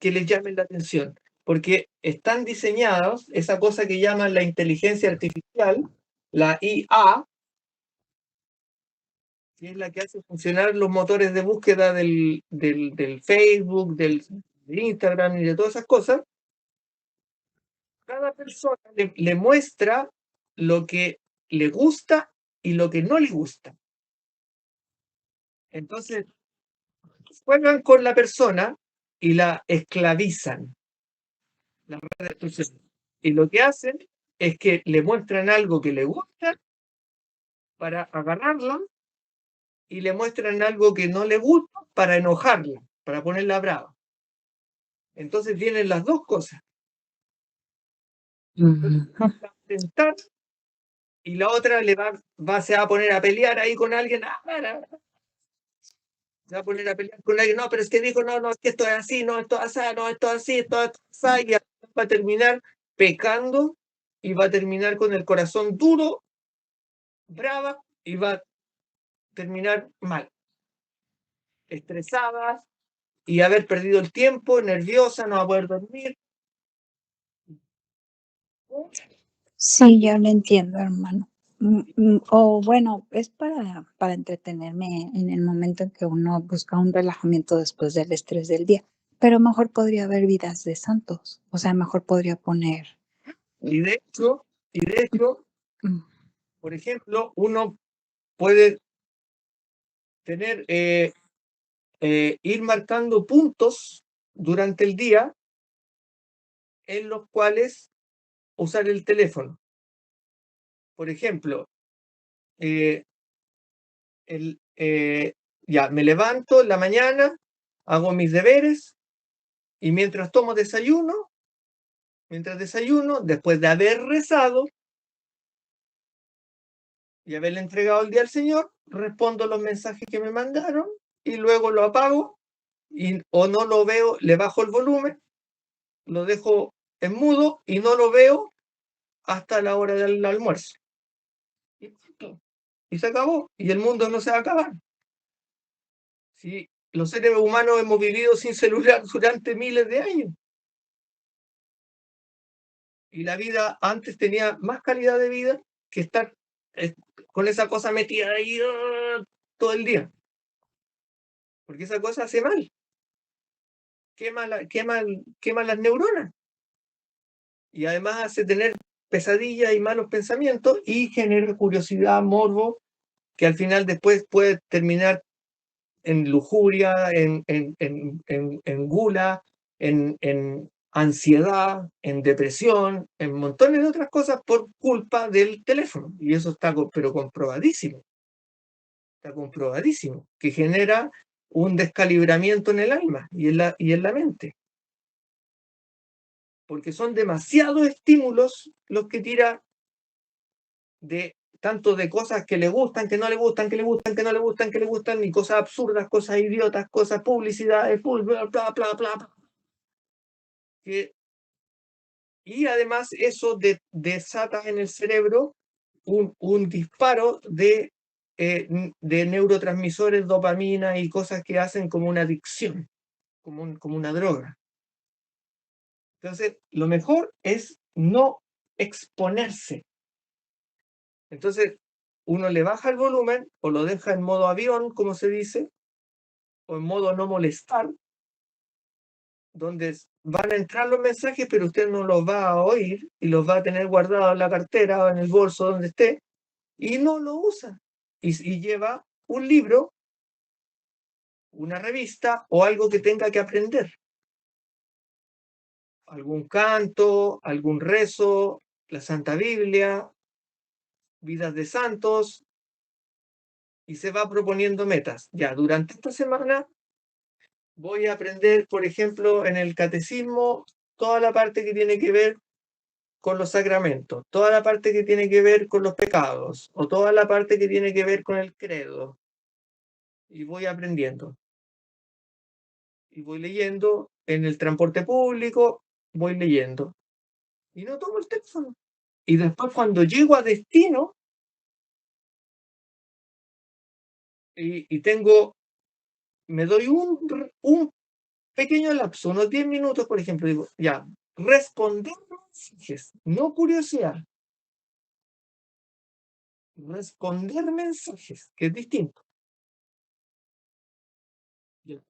que les llamen la atención, porque están diseñados, esa cosa que llaman la inteligencia artificial, la IA, que es la que hace funcionar los motores de búsqueda del Facebook, del Instagram y de todas esas cosas. Cada persona le muestra lo que le gusta y lo que no le gusta. Entonces, juegan con la persona y la esclavizan. Las redes sociales. Y lo que hacen es que le muestran algo que le gusta para agarrarla y le muestran algo que no le gusta para enojarla, para ponerla brava. Entonces vienen las dos cosas. Tentar y la otra se va a poner a pelear ahí con alguien. Se va a poner a pelear con alguien. No, pero es que dijo, no, es que esto es así, no, esto es así, no, esto es así, esto es así. Y va a terminar pecando y va a terminar con el corazón duro, brava, y va a terminar mal, estresada y haber perdido el tiempo, nerviosa, no va a poder dormir. Sí, yo lo entiendo, hermano. O bueno, es para entretenerme en el momento en que uno busca un relajamiento después del estrés del día. Pero mejor podría haber vidas de santos. O sea, mejor podría poner Y de hecho, Mm, por ejemplo, uno puede tener, ir marcando puntos durante el día en los cuales usar el teléfono. Por ejemplo, eh, ya me levanto en la mañana, hago mis deberes y mientras desayuno, después de haber rezado y haberle entregado el día al Señor, respondo los mensajes que me mandaron y luego lo apago o no lo veo, le bajo el volumen, lo dejo en mudo y no lo veo hasta la hora del almuerzo. Y punto. Y se acabó. Y el mundo no se va a acabar. ¿Sí? Los seres humanos hemos vivido sin celular durante miles de años. Y la vida antes tenía más calidad de vida que estar con esa cosa metida ahí todo el día. Porque esa cosa hace mal. Quema las neuronas. Y además hace tener pesadillas y malos pensamientos y genera curiosidad, morbo, que al final después puede terminar en lujuria, en gula, en ansiedad, en depresión, en montones de otras cosas por culpa del teléfono. Y eso está pero comprobadísimo. Está comprobadísimo, que genera un descalibramiento en el alma y en la mente. Porque son demasiados estímulos los que tira tanto de cosas que le gustan, que no le gustan, que le gustan, que no le gustan, que le gustan, y cosas absurdas, cosas idiotas, cosas publicidades, bla, bla, bla, bla. Y además eso desata en el cerebro un disparo de neurotransmisores, dopamina y cosas que hacen como una adicción, como una droga. Entonces, lo mejor es no exponerse. Entonces, uno le baja el volumen o lo deja en modo avión, como se dice, o en modo no molestar, donde van a entrar los mensajes, pero usted no los va a oír y los va a tener guardados en la cartera o en el bolso donde esté, y no lo usa. Y lleva un libro, una revista o algo que tenga que aprender. Algún canto, algún rezo, la Santa Biblia, vidas de santos, y se va proponiendo metas. Ya, durante esta semana voy a aprender, por ejemplo, en el catecismo, toda la parte que tiene que ver con los sacramentos, toda la parte que tiene que ver con los pecados, o toda la parte que tiene que ver con el credo. Y voy aprendiendo. Y voy leyendo en el transporte público, voy leyendo. Y no tomo el teléfono. Y después cuando llego a destino y me doy un pequeño lapso, unos 10 minutos, por ejemplo, digo, ya, responder mensajes, no curiosidad. Responder mensajes, que es distinto.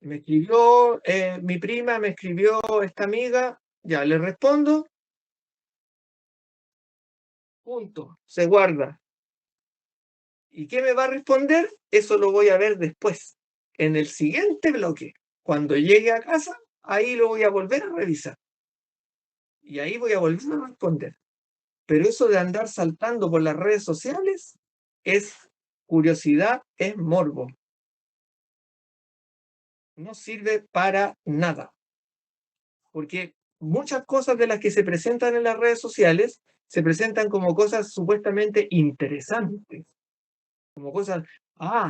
Me escribió mi prima, me escribió esta amiga, ya le respondo, punto, se guarda. ¿Y qué me va a responder? Eso lo voy a ver después, en el siguiente bloque. Cuando llegue a casa, ahí lo voy a volver a revisar. Y ahí voy a volver a responder. Pero eso de andar saltando por las redes sociales es curiosidad, es morbo. No sirve para nada. Porque muchas cosas de las que se presentan en las redes sociales se presentan como cosas supuestamente interesantes. Como cosas,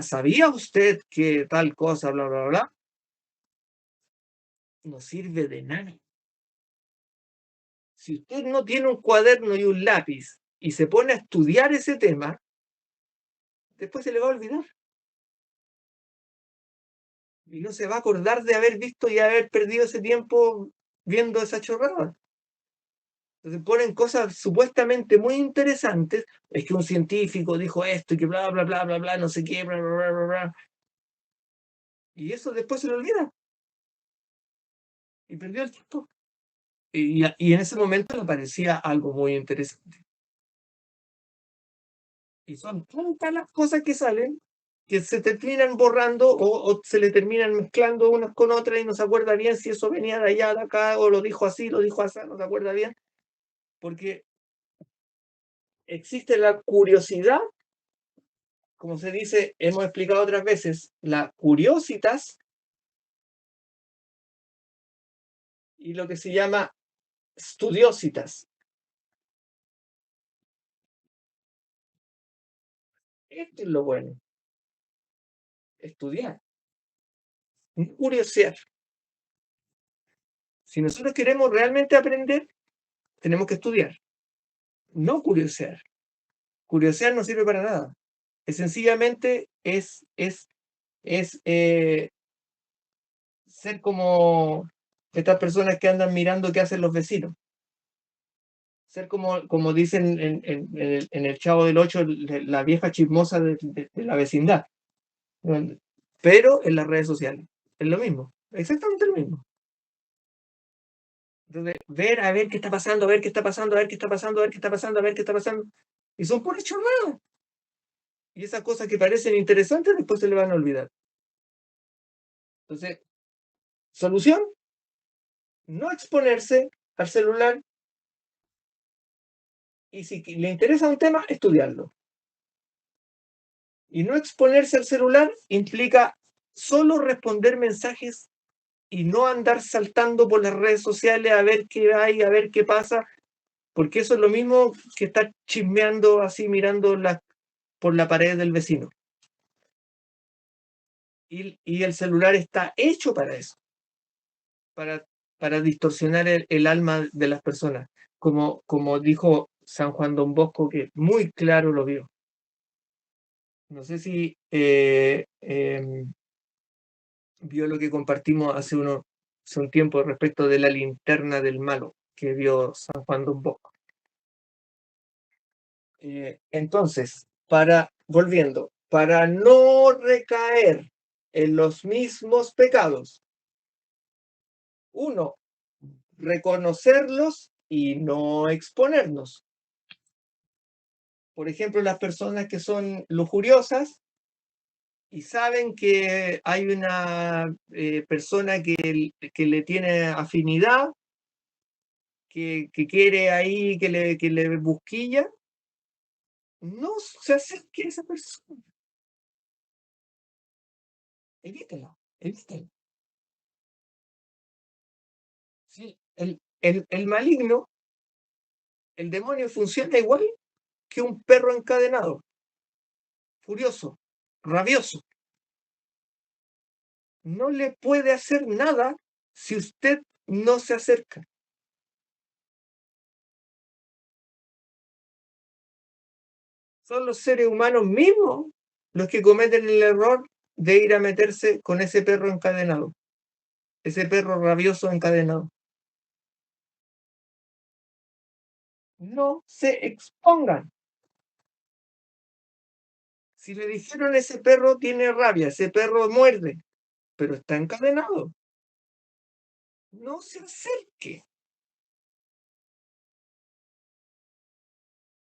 ¿sabía usted que tal cosa, bla, bla, bla? No sirve de nada. Si usted no tiene un cuaderno y un lápiz y se pone a estudiar ese tema, después se le va a olvidar. Y no se va a acordar de haber visto y haber perdido ese tiempo viendo esa chorrada. Entonces ponen cosas supuestamente muy interesantes. Es que un científico dijo esto y que bla, bla, bla, bla, bla, no sé qué, bla, bla, bla, bla, bla. Y eso después se lo olvida. Y perdió el tiempo. Y en ese momento me parecía algo muy interesante. Y son tantas las cosas que salen que se terminan borrando o se le terminan mezclando unas con otras y no se acuerda bien si eso venía de allá, de acá, o lo dijo así, lo dijo así, no se acuerda bien. Porque existe la curiosidad, como se dice, hemos explicado otras veces, la curiositas y lo que se llama studiositas. Esto es lo bueno. Estudiar. No curiosear. Si nosotros queremos realmente aprender, tenemos que estudiar. No curiosear. Curiosear no sirve para nada. Es sencillamente ser como estas personas que andan mirando qué hacen los vecinos. Ser como dicen en el Chavo del Ocho, la vieja chismosa de la vecindad. Pero en las redes sociales. Es lo mismo. Exactamente lo mismo. Entonces, ver a ver qué está pasando, a ver qué está pasando, a ver qué está pasando, a ver qué está pasando, a ver qué está pasando. Y son puras chorradas. Y esas cosas que parecen interesantes después se le van a olvidar. Entonces, solución, no exponerse al celular y si le interesa un tema, estudiarlo. Y no exponerse al celular implica solo responder mensajes y no andar saltando por las redes sociales a ver qué hay, a ver qué pasa, porque eso es lo mismo que estar chismeando así, mirando por la pared del vecino. Y el celular está hecho para eso, para distorsionar el alma de las personas, como dijo San Juan Don Bosco, que muy claro lo vio. No sé si vio lo que compartimos hace un tiempo respecto de la linterna del malo que vio San Juan Don Bosco. Entonces, volviendo, para no recaer en los mismos pecados, uno, reconocerlos y no exponernos. Por ejemplo, las personas que son lujuriosas y saben que hay una persona que le tiene afinidad, que quiere ahí, que le busquilla, no se acerque a esa persona. Evítela, evítela. Sí, el maligno, el demonio funciona igual que un perro encadenado, furioso, rabioso. No le puede hacer nada si usted no se acerca. Son los seres humanos mismos los que cometen el error de ir a meterse con ese perro encadenado, ese perro rabioso encadenado. No se expongan. Si le dijeron ese perro tiene rabia, ese perro muerde, pero está encadenado, no se acerque.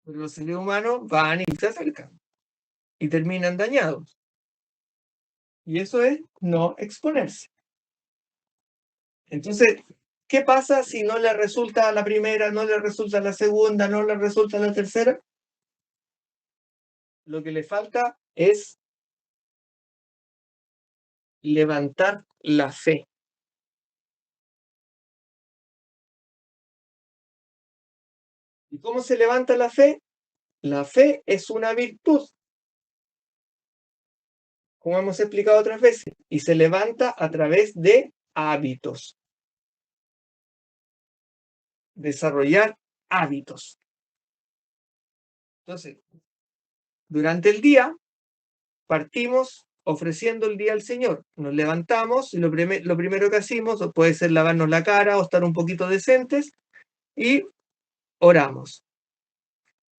Pero los seres humanos van y se acercan y terminan dañados. Y eso es no exponerse. Entonces, ¿qué pasa si no le resulta a la primera, no le resulta a la segunda, no le resulta a la tercera? Lo que le falta es levantar la fe. ¿Y cómo se levanta la fe? La fe es una virtud, como hemos explicado otras veces, y se levanta a través de hábitos. Desarrollar hábitos. Entonces, durante el día partimos ofreciendo el día al Señor. Nos levantamos y lo primero que hacemos puede ser lavarnos la cara o estar un poquito decentes y oramos.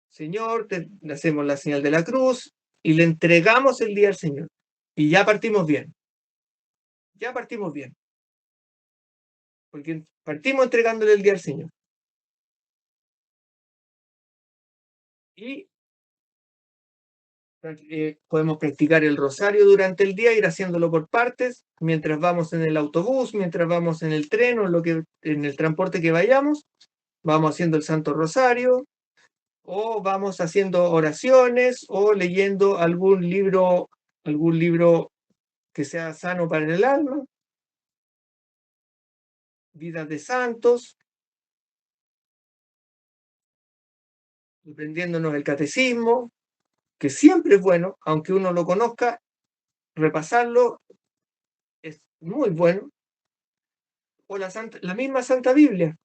Señor, le hacemos la señal de la cruz y le entregamos el día al Señor. Y ya partimos bien. Ya partimos bien. porque partimos entregándole el día al Señor. Y podemos practicar el rosario durante el día, ir haciéndolo por partes, mientras vamos en el autobús, mientras vamos en el tren o en el transporte que vayamos, vamos haciendo el Santo Rosario, o vamos haciendo oraciones, o leyendo algún libro que sea sano para el alma, vidas de santos, aprendiéndonos el catecismo, que siempre es bueno, aunque uno lo conozca, repasarlo es muy bueno, o la misma Santa Biblia,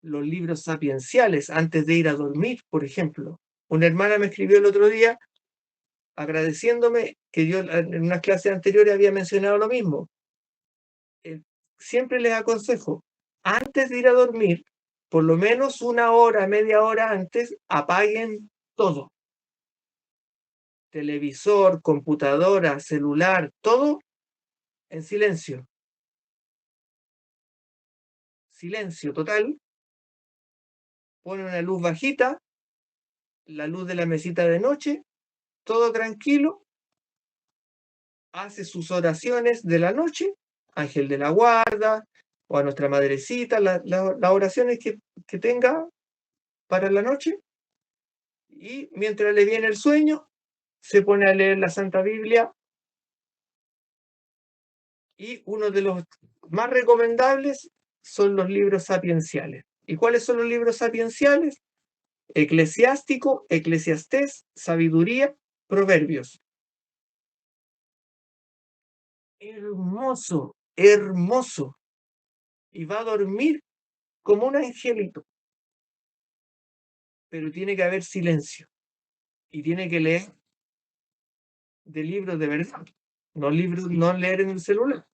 los libros sapienciales antes de ir a dormir, por ejemplo. Una hermana me escribió el otro día agradeciéndome que yo en unas clases anteriores había mencionado lo mismo. Siempre les aconsejo, antes de ir a dormir, por lo menos una hora, media hora antes, apaguen todo. Televisor, computadora, celular, todo en silencio. Silencio total. Ponen una luz bajita, la luz de la mesita de noche, todo tranquilo. Hace sus oraciones de la noche, ángel de la guarda, o a nuestra madrecita, las oraciones que tenga para la noche. Y mientras le viene el sueño, se pone a leer la Santa Biblia. Y uno de los más recomendables son los libros sapienciales. ¿Y cuáles son los libros sapienciales? Eclesiástico, Eclesiastés, Sabiduría, Proverbios. Hermoso, hermoso. Y va a dormir como un angelito. Pero tiene que haber silencio. Y tiene que leer de libros de verdad. No leer en el celular.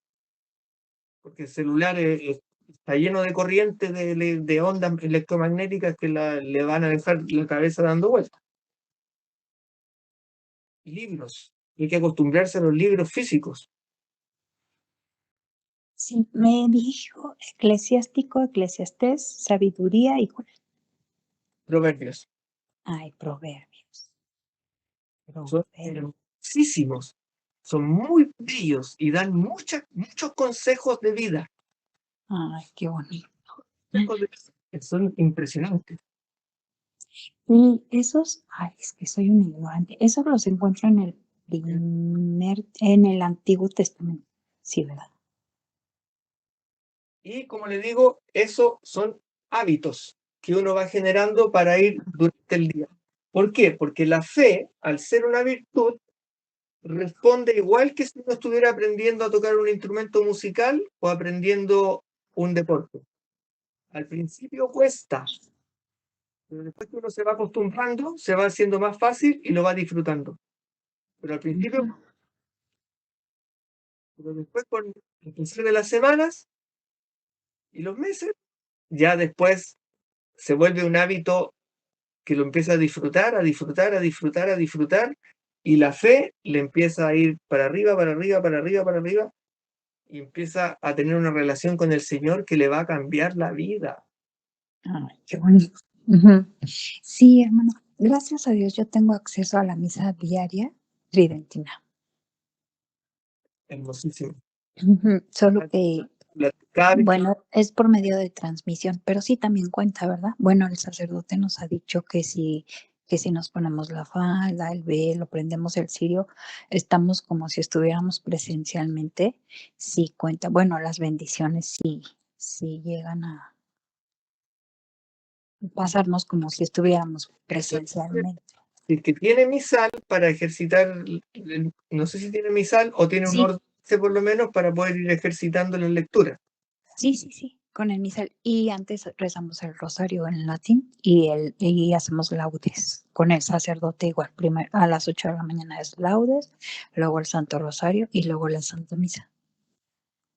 Porque el celular está lleno de corrientes de ondas electromagnéticas que le van a dejar la cabeza dando vueltas. Libros. Hay que acostumbrarse a los libros físicos. Sí, me dijo Eclesiástico, Eclesiastés, Sabiduría y Proverbios. ay, Proverbios. Son hermosísimos. Son muy bellos y dan muchos consejos de vida. Ay, qué bonito. Son impresionantes. Y esos, ay, es que soy un ignorante. Esos los encuentro en el Antiguo Testamento. Sí, ¿verdad? Y como le digo, esos son hábitos que uno va generando para ir durante el día. ¿Por qué? Porque la fe, al ser una virtud, responde igual que si uno estuviera aprendiendo a tocar un instrumento musical o aprendiendo un deporte. Al principio cuesta, pero después que uno se va acostumbrando, se va haciendo más fácil y lo va disfrutando. Pero al principio, pero después con el pasar de las semanas y los meses, ya después se vuelve un hábito que lo empieza a disfrutar, a disfrutar, a disfrutar, a disfrutar, y la fe le empieza a ir para arriba, para arriba, para arriba, para arriba, y empieza a tener una relación con el Señor que le va a cambiar la vida. Ay, qué bonito. Sí, hermano. Gracias a Dios yo tengo acceso a la misa diaria tridentina. Hermosísimo. Solo que, bueno, es por medio de transmisión, pero sí también cuenta, ¿verdad? Bueno, el sacerdote nos ha dicho que si nos ponemos la falda, el velo, prendemos el cirio, estamos como si estuviéramos presencialmente, sí cuenta. Bueno, las bendiciones sí llegan a pasarnos como si estuviéramos presencialmente. El que tiene misal para ejercitar, no sé si tiene misal o tiene un orden por lo menos para poder ir ejercitando la lectura. Sí, con el misal. Y antes rezamos el rosario en latín y hacemos laudes con el sacerdote igual. Primero a las 8 de la mañana es laudes, luego el Santo Rosario y luego la Santa Misa.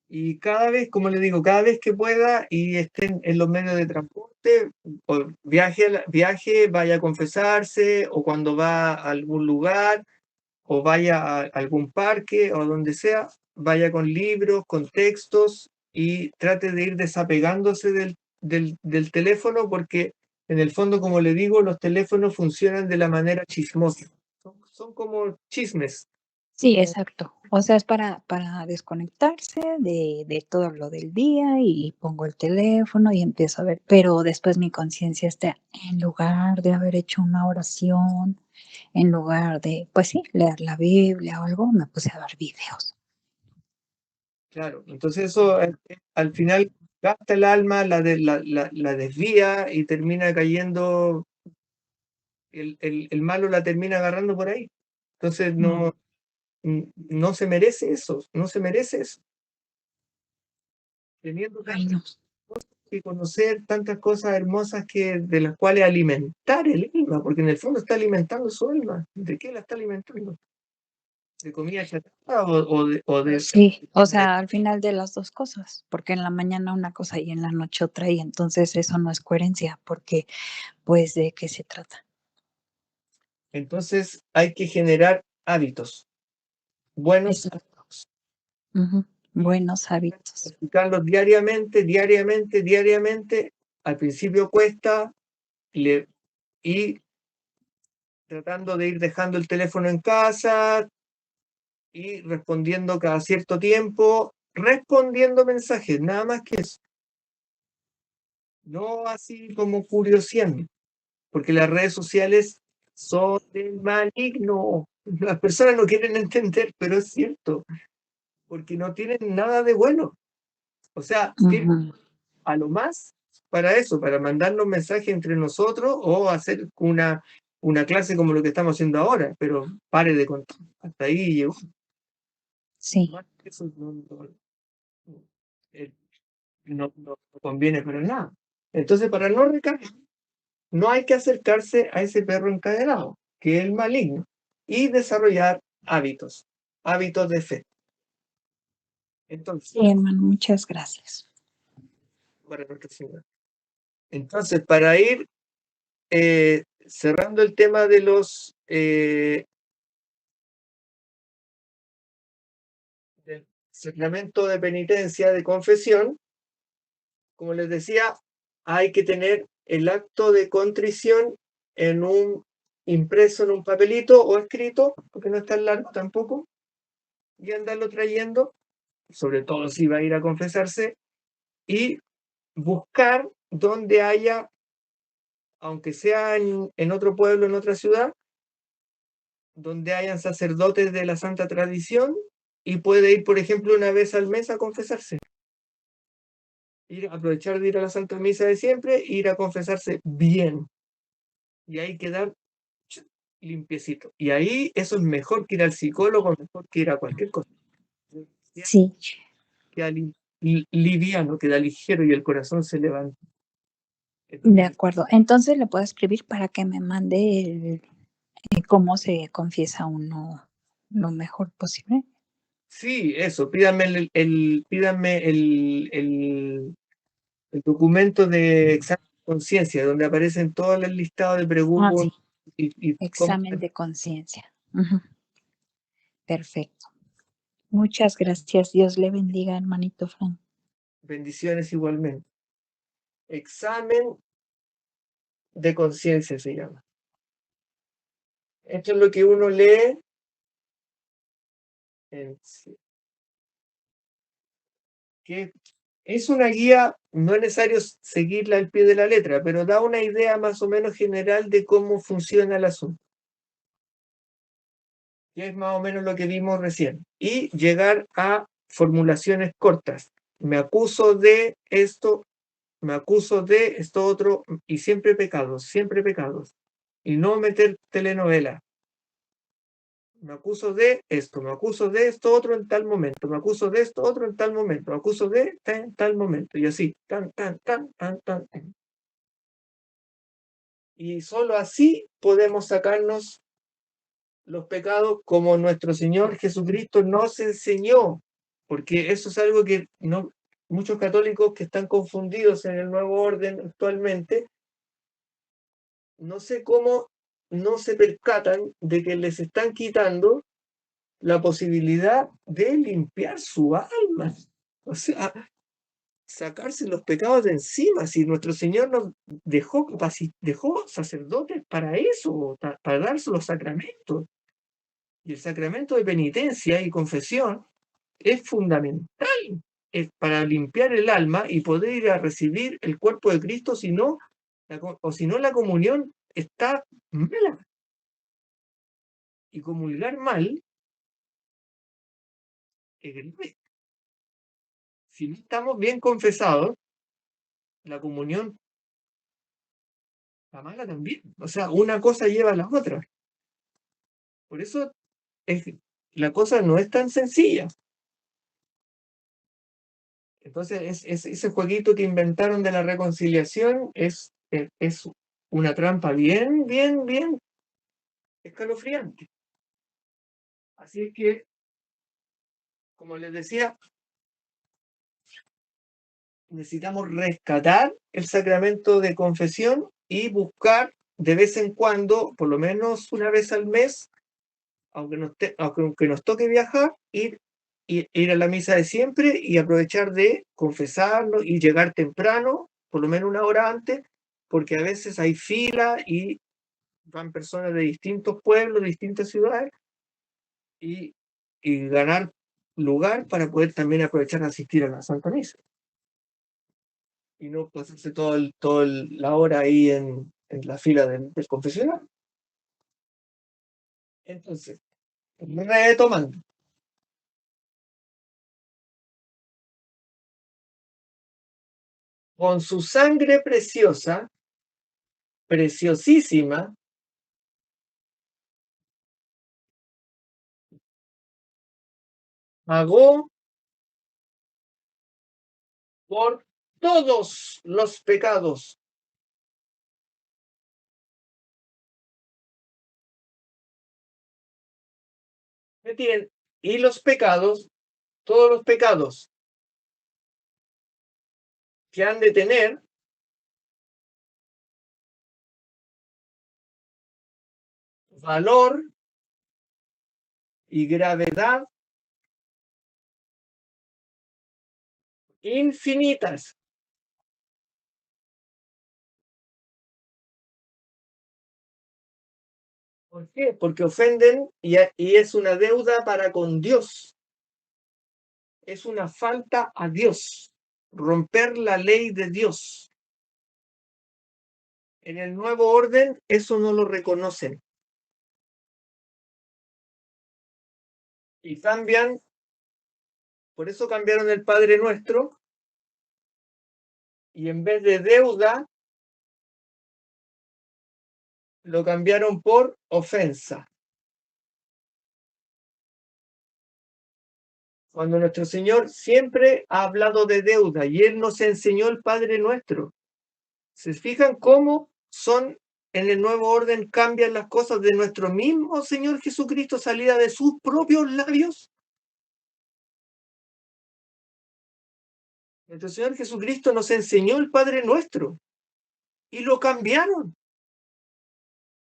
Y cada vez, como le digo, cada vez que pueda y estén en los medios de transporte, o viaje, vaya a confesarse, o cuando va a algún lugar, o vaya a algún parque, o donde sea, vaya con libros, con textos, y trate de ir desapegándose del teléfono, porque en el fondo, como le digo, los teléfonos funcionan de la manera chismosa. Son como chismes. Sí, exacto. O sea, es para desconectarse de todo lo del día y pongo el teléfono y empiezo a ver, pero después mi conciencia está, en lugar de haber hecho una oración, en lugar de, pues sí, leer la Biblia o algo, me puse a ver videos. Claro, entonces eso al final gasta el alma, la desvía y termina cayendo, el malo la termina agarrando por ahí. Entonces no se merece eso, no se merece eso. Teniendo Ay, no. que conocer tantas cosas hermosas de las cuales alimentar el alma, porque en el fondo está alimentando su alma. ¿De qué la está alimentando? ¿De comida chatarra o de Sí, o sea, al final de las dos cosas, porque en la mañana una cosa y en la noche otra, y entonces eso no es coherencia, porque pues ¿de qué se trata? Entonces hay que generar hábitos, buenos Exacto. Buenos hábitos. practicarlos diariamente. Al principio cuesta, y tratando de ir dejando el teléfono en casa y respondiendo cada cierto tiempo, respondiendo mensajes, nada más que eso. No así como curioseando, porque las redes sociales son del maligno. Las personas no quieren entender, pero es cierto, porque no tienen nada de bueno. O sea, tienen a lo más para eso, para mandarnos mensajes entre nosotros o hacer una clase como lo que estamos haciendo ahora, pero pare de contar. Hasta ahí llegó. Sí. Más que eso no conviene para nada. Entonces, para no recaer, no hay que acercarse a ese perro encadenado, que es el maligno, y desarrollar hábitos de fe. Entonces, Sí, hermano, muchas gracias. para Nuestra Señora. Entonces, para ir cerrando el tema de los del sacramento de penitencia, de confesión, como les decía, hay que tener el acto de contrición impreso en un papelito o escrito, porque no es tan largo tampoco, y andarlo trayendo, sobre todo si va a ir a confesarse, y buscar donde haya, aunque sea en otro pueblo, en otra ciudad, donde hayan sacerdotes de la santa tradición, y puede ir, por ejemplo, una vez al mes a confesarse. Aprovechar de ir a la Santa Misa de siempre, ir a confesarse bien. Y ahí quedar limpiecito. Y ahí eso es mejor que ir al psicólogo, mejor que ir a cualquier cosa. Sí. Queda liviano, queda ligero y el corazón se levanta. De acuerdo. Entonces le puedo escribir para que me mande cómo se confiesa uno lo mejor posible. Sí, eso, pídame el documento de examen de conciencia, donde aparecen todo el listado de preguntas. Sí. Examen de conciencia. Perfecto. Muchas gracias. Dios le bendiga, hermanito Frank. Bendiciones igualmente. Examen de conciencia se llama. Esto es lo que uno lee que es una guía, no es necesario seguirla al pie de la letra, pero da una idea más o menos general de cómo funciona el asunto. Que es más o menos lo que vimos recién. Y llegar a formulaciones cortas. Me acuso de esto, me acuso de esto otro, y siempre pecados. Y no meter telenovela. Me acuso de esto otro en tal momento, me acuso de esto otro en tal momento, me acuso de tal momento, y así, tan. Y solo así podemos sacarnos los pecados como nuestro Señor Jesucristo nos enseñó, porque eso es algo que muchos católicos que están confundidos en el nuevo orden actualmente, no sé cómo no se percatan de que les están quitando la posibilidad de limpiar su alma. O sea, sacarse los pecados de encima, si nuestro Señor nos dejó sacerdotes para eso, para darse los sacramentos. Y el sacramento de penitencia y confesión es fundamental para limpiar el alma y poder ir a recibir el cuerpo de Cristo, si no la comunión está mala. Y comulgar mal es grave. Si no estamos bien confesados, la comunión está mala también. O sea, una cosa lleva a la otra. Por eso la cosa no es tan sencilla. Entonces, ese jueguito que inventaron de la reconciliación es una trampa bien, bien, bien escalofriante. Así es que, como les decía, necesitamos rescatar el sacramento de confesión y buscar de vez en cuando, por lo menos una vez al mes, aunque nos toque viajar, ir a la misa de siempre y aprovechar de confesarnos y llegar temprano, por lo menos una hora antes, porque a veces hay fila y van personas de distintos pueblos, de distintas ciudades, y ganar lugar para poder también aprovechar de asistir a la Santa Misa. Y no pasarse toda la hora ahí en la fila del confesionario. Entonces, retomando. Con su sangre preciosa, preciosísima, pagó por todos los pecados. ¿Me tienen? Y los pecados, todos los pecados que han de tener valor y gravedad infinitas. ¿Por qué? Porque ofenden y es una deuda para con Dios. Es una falta a Dios. Romper la ley de Dios. En el nuevo orden, eso no lo reconocen. Y cambian, por eso cambiaron el Padre Nuestro, y en vez de deuda, lo cambiaron por ofensa. Cuando nuestro Señor siempre ha hablado de deuda y Él nos enseñó el Padre Nuestro. ¿Se fijan cómo son en el nuevo orden, cambian las cosas de nuestro mismo Señor Jesucristo, salida de sus propios labios? Nuestro Señor Jesucristo nos enseñó el Padre Nuestro y lo cambiaron.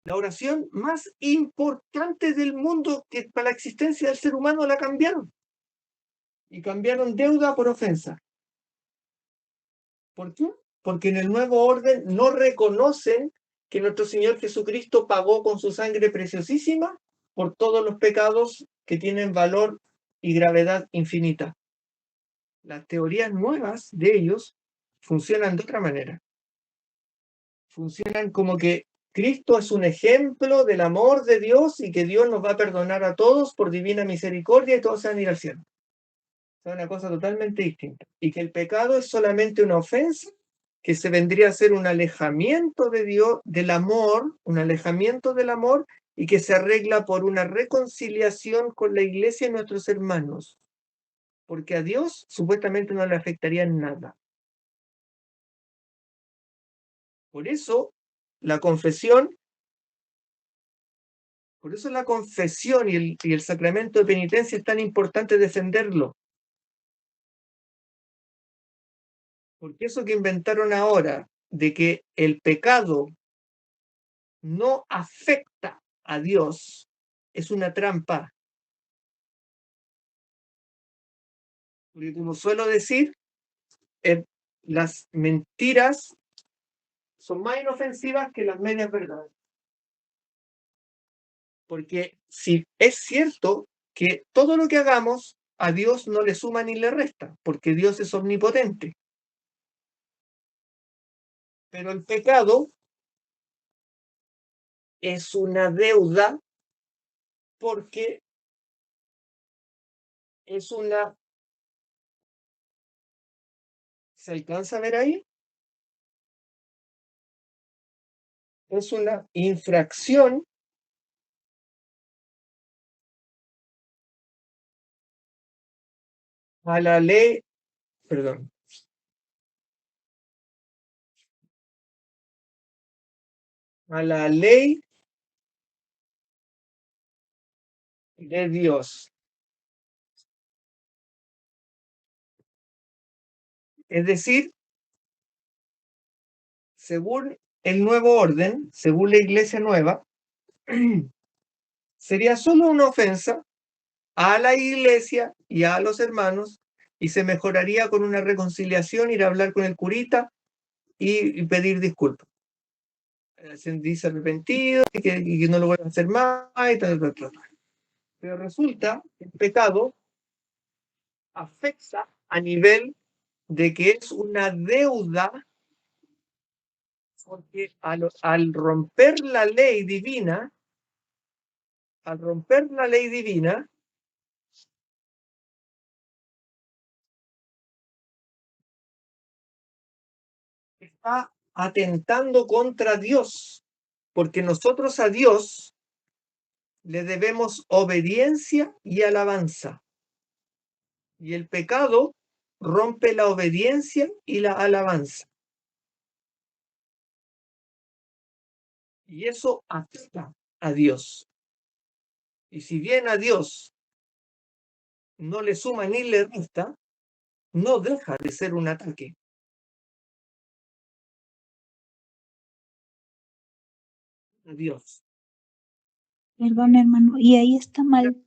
La oración más importante del mundo que para la existencia del ser humano la cambiaron. Y cambiaron deuda por ofensa. ¿Por qué? Porque en el nuevo orden no reconocen que nuestro Señor Jesucristo pagó con su sangre preciosísima por todos los pecados que tienen valor y gravedad infinita. Las teorías nuevas de ellos funcionan de otra manera. Funcionan como que Cristo es un ejemplo del amor de Dios y que Dios nos va a perdonar a todos por divina misericordia y todos se van a ir al cielo. Es una cosa totalmente distinta. Y que el pecado es solamente una ofensa que se vendría a ser un alejamiento de Dios, del amor, un alejamiento del amor, y que se arregla por una reconciliación con la iglesia y nuestros hermanos. Porque a Dios supuestamente no le afectaría nada. Por eso la confesión y el sacramento de penitencia es tan importante defenderlo. Porque eso que inventaron ahora, de que el pecado no afecta a Dios, es una trampa. Porque como suelo decir, las mentiras son más inofensivas que las medias verdades. Porque si es cierto que todo lo que hagamos a Dios no le suma ni le resta, porque Dios es omnipotente. Pero el pecado es una deuda porque es una... ¿Se alcanza a ver ahí? Es una infracción a la ley, perdón, a la ley de Dios. Es decir, según el nuevo orden, según la Iglesia nueva, sería solo una ofensa a la Iglesia y a los hermanos y se mejoraría con una reconciliación, ir a hablar con el curita y pedir disculpas. Sentirse arrepentido y que no lo vuelvan a hacer más y tal. Pero resulta que el pecado afecta a nivel de que es una deuda, porque al romper la ley divina, está atentando contra Dios, porque nosotros a Dios le debemos obediencia y alabanza. Y el pecado rompe la obediencia y la alabanza. Y eso afecta a Dios. Y si bien a Dios no le suma ni le resta, no deja de ser un ataque. A Dios. Perdón, hermano, ¿y ahí está mal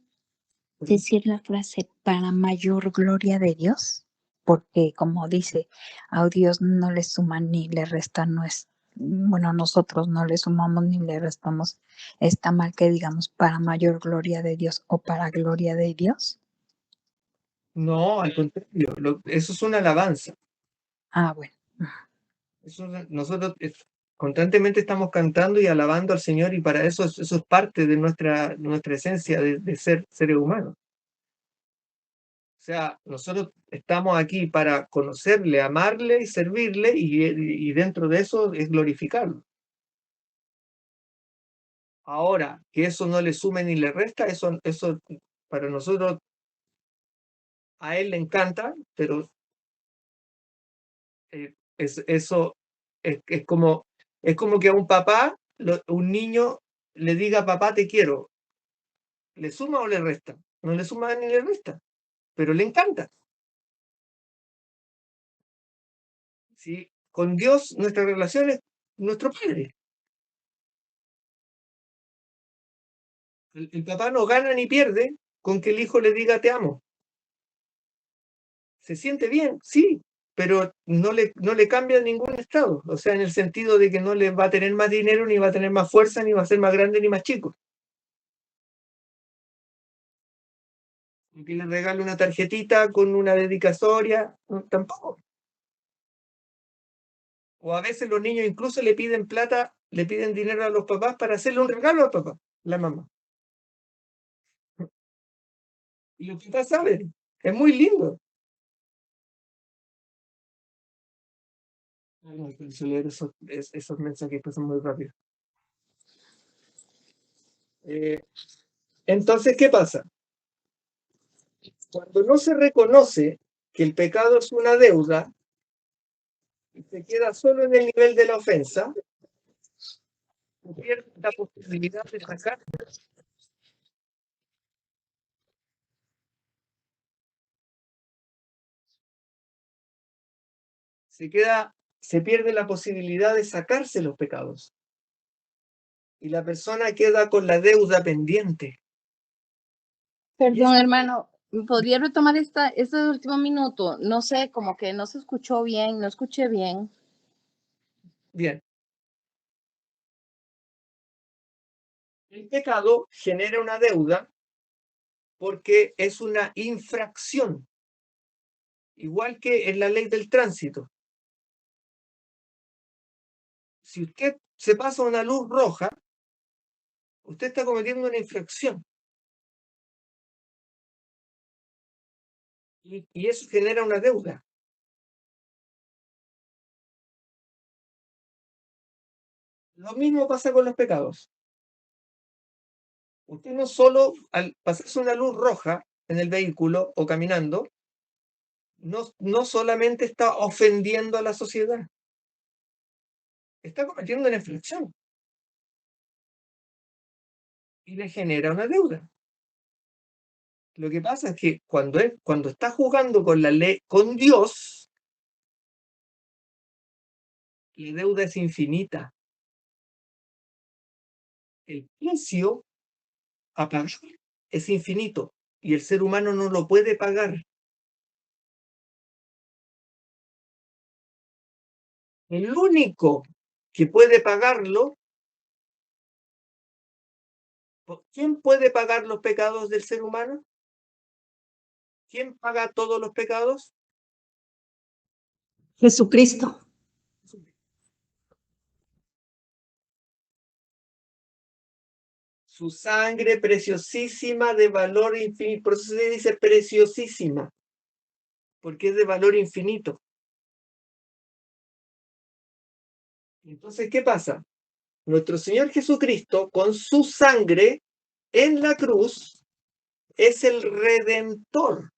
decir la frase para mayor gloria de Dios? Porque como dice, a Dios no le suma ni le resta, no es, bueno, nosotros no le sumamos ni le restamos. ¿Está mal que digamos para mayor gloria de Dios o para gloria de Dios? No, al contrario, eso es una alabanza. Ah, bueno. Nosotros constantemente estamos cantando y alabando al Señor y para eso es parte de nuestra esencia de ser seres humanos. O sea, nosotros estamos aquí para conocerle, amarle y servirle y dentro de eso es glorificarlo. Ahora, que eso no le sume ni le resta, eso para nosotros, a él le encanta, pero eso es como que a un papá, un niño le diga papá te quiero. ¿Le suma o le resta? No le suma ni le resta, pero le encanta. ¿Sí? Con Dios nuestra relación es nuestro Padre. El papá no gana ni pierde con que el hijo le diga te amo. Se siente bien, sí, pero no le cambia ningún estado. O sea, en el sentido de que no le va a tener más dinero, ni va a tener más fuerza, ni va a ser más grande, ni más chico. Que le regale una tarjetita con una dedicatoria, no, tampoco. O a veces los niños incluso le piden plata, le piden dinero a los papás para hacerle un regalo al papá, la mamá. Y los papás saben, es muy lindo. No alcanzo a leer esos mensajes, pasan muy rápido. Entonces, ¿qué pasa? Cuando no se reconoce que el pecado es una deuda y se queda solo en el nivel de la ofensa, se pierde la posibilidad de sacar. Se pierde la posibilidad de sacarse los pecados. Y la persona queda con la deuda pendiente. Perdón, hermano, ¿Podría retomar este último minuto? No sé, como que no se escuchó bien, no escuché bien. Bien. El pecado genera una deuda porque es una infracción, igual que en la ley del tránsito. Si usted se pasa una luz roja, usted está cometiendo una infracción. Y eso genera una deuda. Lo mismo pasa con los pecados. Usted no solo al pasarse una luz roja en el vehículo o caminando, no solamente está ofendiendo a la sociedad, está cometiendo una infracción y le genera una deuda. Lo que pasa es que cuando está jugando con la ley, con Dios, la deuda es infinita. El precio a pagar es infinito y el ser humano no lo puede pagar. El único que puede pagarlo, ¿quién puede pagar los pecados del ser humano? ¿Quién paga todos los pecados? Jesucristo. Su sangre preciosísima de valor infinito. Por eso se dice preciosísima, porque es de valor infinito. Entonces, ¿qué pasa? Nuestro Señor Jesucristo, con su sangre en la cruz, es el redentor.